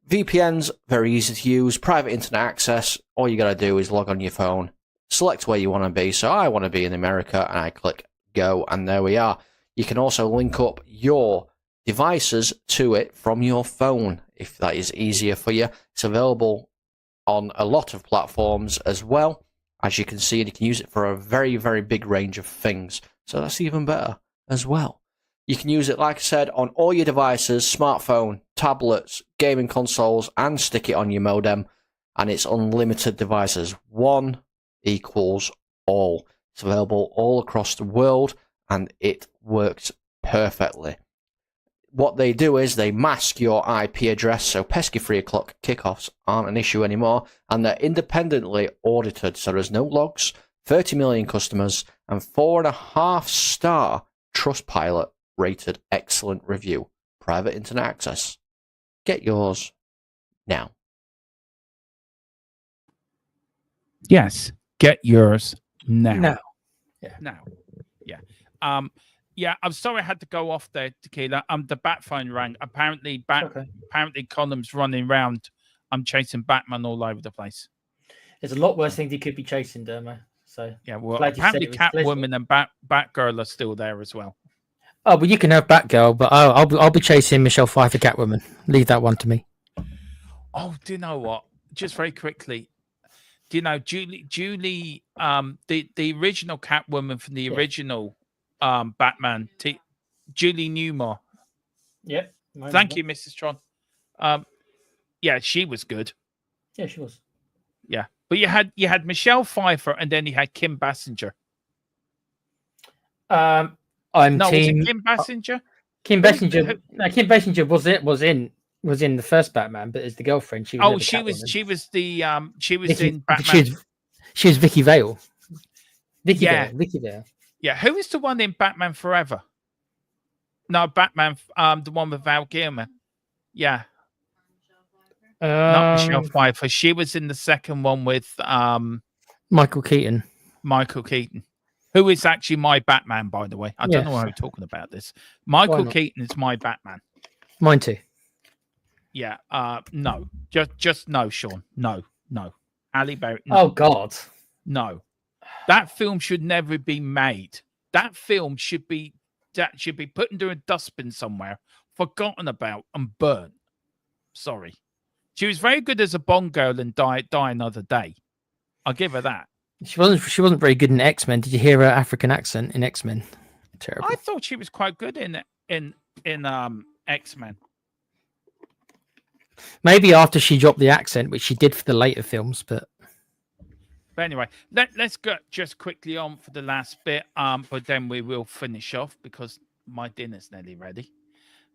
VPN's very easy to use. Private Internet Access, all you got to do is log on your phone, select where you want to be. So I want to be in America, and I click go, and there we are. You can also link up your devices to it from your phone if that is easier for you. It's available on a lot of platforms as well, as you can see, and you can use it for a very, very big range of things. So that's even better as well. You can use it, like I said, on all your devices, smartphone, tablets, gaming consoles, and stick it on your modem. And it's unlimited devices. One equals all. It's available all across the world, and it works perfectly. What they do is they mask your IP address, so pesky 3 o'clock kickoffs aren't an issue anymore, and they're independently audited, so there's no logs, 30 million customers, and 4.5-star Trustpilot rated excellent review. Private Internet Access. Get yours now. Yes, get yours now. No. Now. Yeah. Yeah, I'm sorry I had to go off there, Tequila. The bat phone rang. Apparently Column's running around. I'm chasing Batman all over the place. There's a lot worse things he could be chasing, Dermo. So yeah, well, glad you said apparently it was Catwoman and Batgirl are still there as well. Oh, well, you can have Batgirl, but I'll be chasing Michelle Pfeiffer Catwoman. Leave that one to me. Oh, do you know what? Just very quickly, do you know Julie, the original Catwoman from the original Batman, Julie Newmar. Yep. Thank you, Mrs. Tron. Yeah, she was good. Yeah, she was. Yeah, but you had Michelle Pfeiffer, and then you had Kim Basinger. I'm no, team was it Kim Basinger. Kim Basinger. No, Kim Basinger was in the first Batman, but as the girlfriend, she was. She was in Batman. She was Vicky Vale. Vicky Vale. Yeah, who is the one in Batman Forever? No, Batman, the one with Val Kilmer. Yeah. Not Michelle Pfeiffer. She was in the second one with Michael Keaton. Who is actually my Batman, by the way. I don't know why I'm talking about this. Michael Keaton is my Batman. Mine too. Yeah. No. Just no, Sean. No. Halle Berry. No. Oh God. No. That film should never be made. That film should be put into a dustbin somewhere, forgotten about, and burnt. Sorry. She was very good as a Bond girl and die another day. I'll give her that. She wasn't very good in X-Men. Did you hear her African accent in X-Men? Terrible. I thought she was quite good in X-Men. Maybe after she dropped the accent, which she did for the later films, but anyway, let's go just quickly on for the last bit. But then we will finish off because my dinner's nearly ready.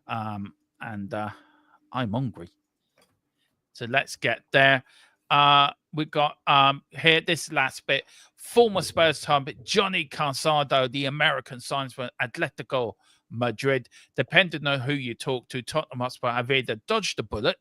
And I'm hungry. So let's get there. We got here this last bit. Former Spurs target Johnny Cansado, the American signs for Atletico Madrid. Depending on who you talk to, Tottenham Hotspur have either dodged the bullet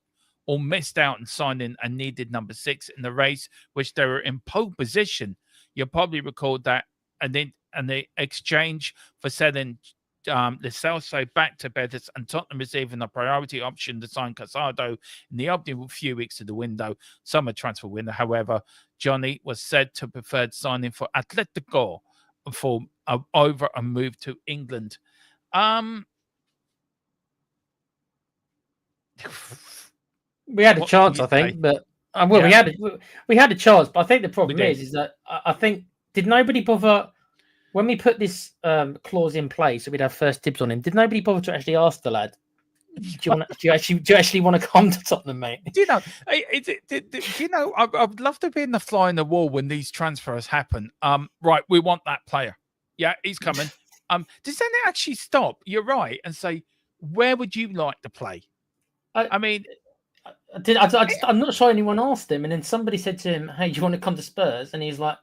or missed out on signing a needed number 6 in the race, which they were in pole position. You'll probably recall that, and the exchange for selling the Celso back to Betis and Tottenham receiving a priority option to sign Casado in the opening few weeks of the window, summer transfer window. However, Johnny was said to prefer signing for Atletico for over a move to England. We had a chance, I think, but we had a chance. But I think the problem is that I think did nobody bother when we put this clause in place, so we'd have first dibs on him. Did nobody bother to actually ask the lad? Do you actually want to come to Tottenham, mate? Do you know? I'd love to be in the fly in the wall when these transfers happen. Right, we want that player. Yeah, he's coming. Does then it actually stop? You're right, and say, where would you like to play? I mean, I'm not sure anyone asked him, and then somebody said to him, "Hey, do you want to come to Spurs?" And he's like,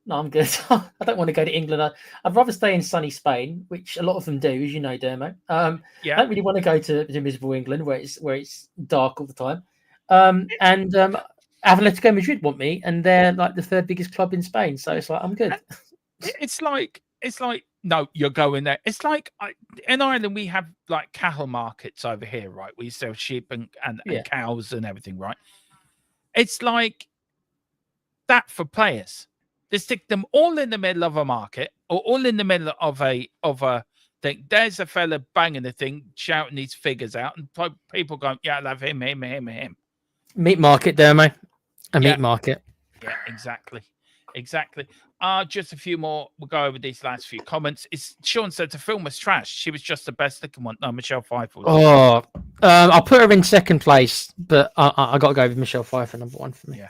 "No, I'm good. I don't want to go to England. I'd rather stay in sunny Spain," which a lot of them do, as you know, Dermo. I don't really want to go to miserable England where it's dark all the time. Atletico Madrid want me, and they're like the third biggest club in Spain. So it's like I'm good. It's like no, you're going there. It's like in Ireland we have like cattle markets over here, right? We sell sheep and cows and everything, right? It's like that for players. They stick them all in the middle of a market or all in the middle of a thing. There's a fella banging the thing, shouting these figures out, and people going, "Yeah, I love him." Meat market, Dermo. Meat market. Yeah, exactly. Just a few more. We'll go over these last few comments. Sean said the film was trash. She was just the best looking one. No, Michelle Pfeiffer. I'll put her in second place, but I got to go with Michelle Pfeiffer, number one for me. Yeah.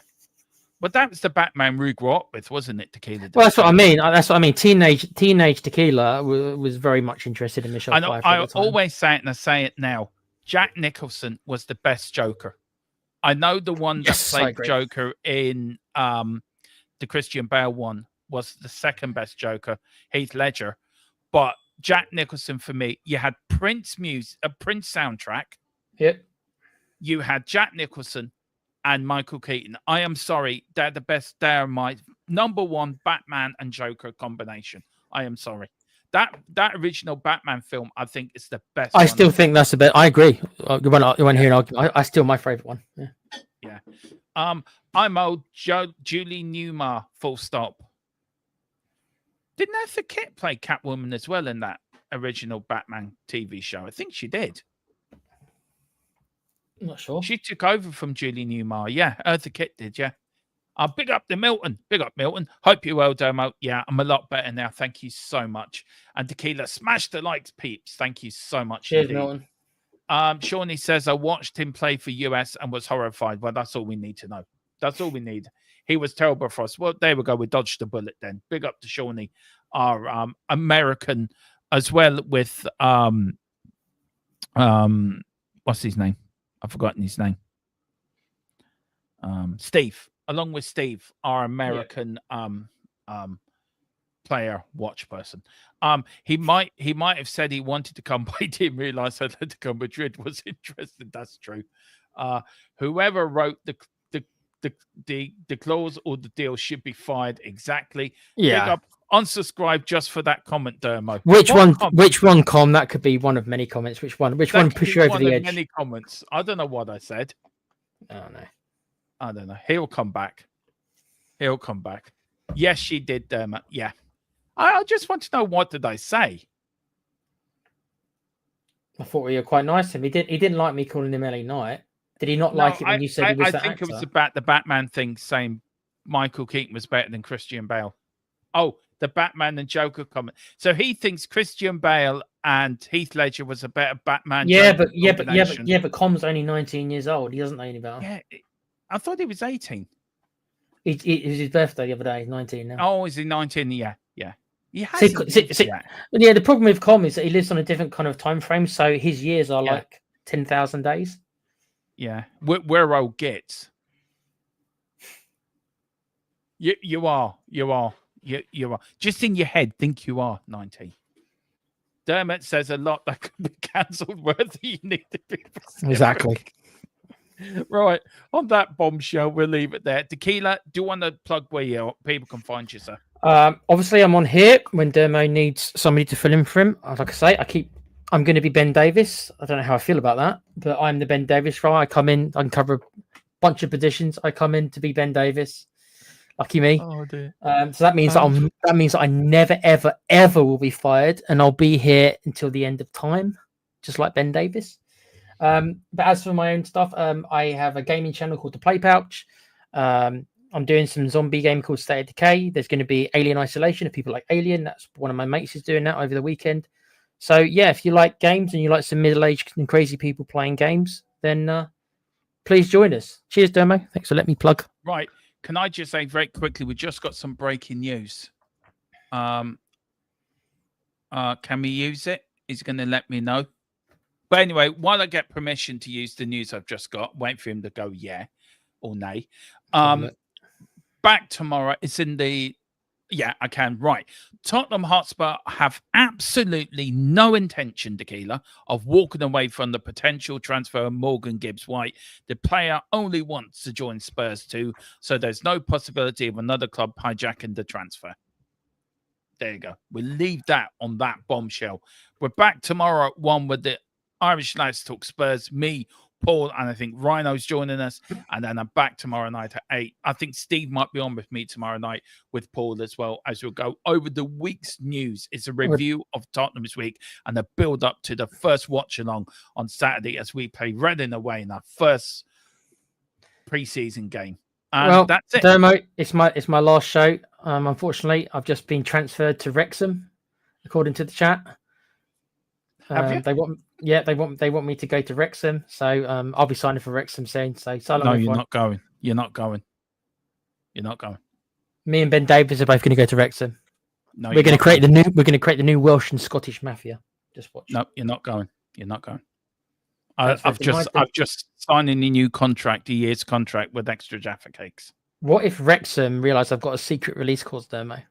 But that was the Batman we grew up with, wasn't it, Tequila? Well, that's what I mean. Teenage Tequila was very much interested in Michelle Pfeiffer. I always say it, and I say it now. Jack Nicholson was the best Joker. I know the one that played Joker in the Christian Bale one was the second best Joker, Heath Ledger. But Jack Nicholson, for me, you had Prince soundtrack. Yep. You had Jack Nicholson and Michael Keaton. I am sorry, they're the best. They're my number one Batman and Joker combination. I am sorry. That original Batman film, I think, is the best. I still think that's the best. I agree. You want to hear an argument? I still my favorite one. Yeah. I'm old. Julie Newmar. Full stop. Didn't Eartha Kitt play Catwoman as well in that original Batman TV show? I think she did. I'm not sure. She took over from Julie Newmar. Yeah, Eartha Kitt did. Yeah. Big up to Milton. Big up, Milton. Hope you're well, Domo. Yeah, I'm a lot better now. Thank you so much. And Tequila, smash the likes, peeps. Thank you so much. Cheers, Milton. Shawnee says, I watched him play for US and was horrified. Well, that's all we need to know. That's all we need. He was terrible for us. Well, there we go. We dodged the bullet then. Big up to Shawnee, our American, as well with what's his name? I've forgotten his name. Steve, along with Steve, our American player watch person. He might have said he wanted to come, but he didn't realize Atletico Madrid was interested. That's true. Whoever wrote the clause or the deal should be fired. Exactly. Yeah. Big up, unsubscribe just for that comment, Dermo. Which one, Com? That could be one of many comments. Which one push you over the edge? Many comments. I don't know what I said. Oh no. I don't know. He'll come back. Yes, she did, Dermot. Yeah. I just want to know, what did I say? I thought we were quite nice to him. He didn't like me calling him LA Knight. Did he not like it when you said he was the actor? I think it was about the Batman thing, saying Michael Keaton was better than Christian Bale. Oh, the Batman and Joker comment. So he thinks Christian Bale and Heath Ledger was a better Batman. But Com's only 19 years old. He doesn't know any better. Yeah, I thought he was 18. It was his birthday the other day. He's 19 now. Oh, is he 19? Yeah. Yeah, the problem with Com is that he lives on a different kind of time frame, so his years are like 10,000 days. Yeah, we're old gits. You are. Just in your head, think you are 19. Dermot says a lot that could be cancelled. Worthy, you need to be specific. Exactly. Right. On that bombshell, we'll leave it there. Tequila, do you want to plug where people can find you, sir? Obviously, I'm on here when Dermo needs somebody to fill in for him. Like I say, I'm going to be Ben Davis. I don't know how I feel about that, but I'm the Ben Davis role. I come in, I can cover a bunch of positions. I come in to be Ben Davis. Lucky me. Oh dear. So that means that I never, ever, ever will be fired, and I'll be here until the end of time, just like Ben Davis. But as for my own stuff, I have a gaming channel called The Play Pouch. I'm doing some zombie game called State of Decay. There's going to be Alien Isolation if people like Alien. That's one of my mates is doing that over the weekend. So yeah, if you like games and you like some middle-aged and crazy people playing games, then please join us. Cheers, Dermo. Thanks for letting me plug. Right. Can I just say very quickly, we just got some breaking news. Can we use it? He's going to let me know. But anyway, while I get permission to use the news I've just got, wait for him to go yeah or nay. Back tomorrow. It's in the... Yeah, I can. Right. Tottenham Hotspur have absolutely no intention, Tequila, of walking away from the potential transfer of Morgan Gibbs-White. The player only wants to join Spurs too, so there's no possibility of another club hijacking the transfer. There you go. We'll leave that on that bombshell. We're back tomorrow at 1 with the Irish Lads Talk Spurs. Me, Paul, and I think Rhino's joining us. And then I'm back tomorrow night at 8. I think Steve might be on with me tomorrow night with Paul as well, as we'll go over the week's news. It's a review of Tottenham's week and a build up to the first watch along on Saturday as we play Reading away in our first pre-season game. And well, that's it. Dermo, it's my last show. Unfortunately, I've just been transferred to Wrexham, according to the chat. Have you? They want me to go to Wrexham, so I'll be signing for Wrexham soon. So long, No, everyone. you're not going. You're not going. You're not going. Me and Ben Davies are both going to go to Wrexham. No, we're going to create the new Welsh and Scottish mafia. Just watch. No, you're not going. You're not going. I've just signed a new contract, a year's contract with extra Jaffa cakes. What if Wrexham realise I've got a secret release clause, Dermo,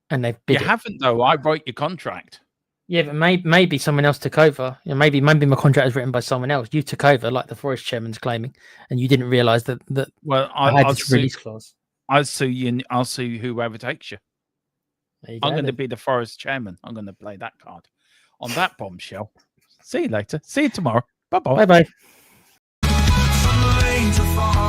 and they've bid You haven't though. I wrote your contract. Yeah, but maybe someone else took over. You know, maybe my contract is written by someone else. You took over, like the Forest chairman's claiming, and you didn't realise that. Well, I had this release clause. I'll sue you. I'll sue whoever takes you. I'm going to be the Forest chairman. I'm going to play that card. On that bombshell. See you later. See you tomorrow. Bye bye. Bye bye. Some rain to fall.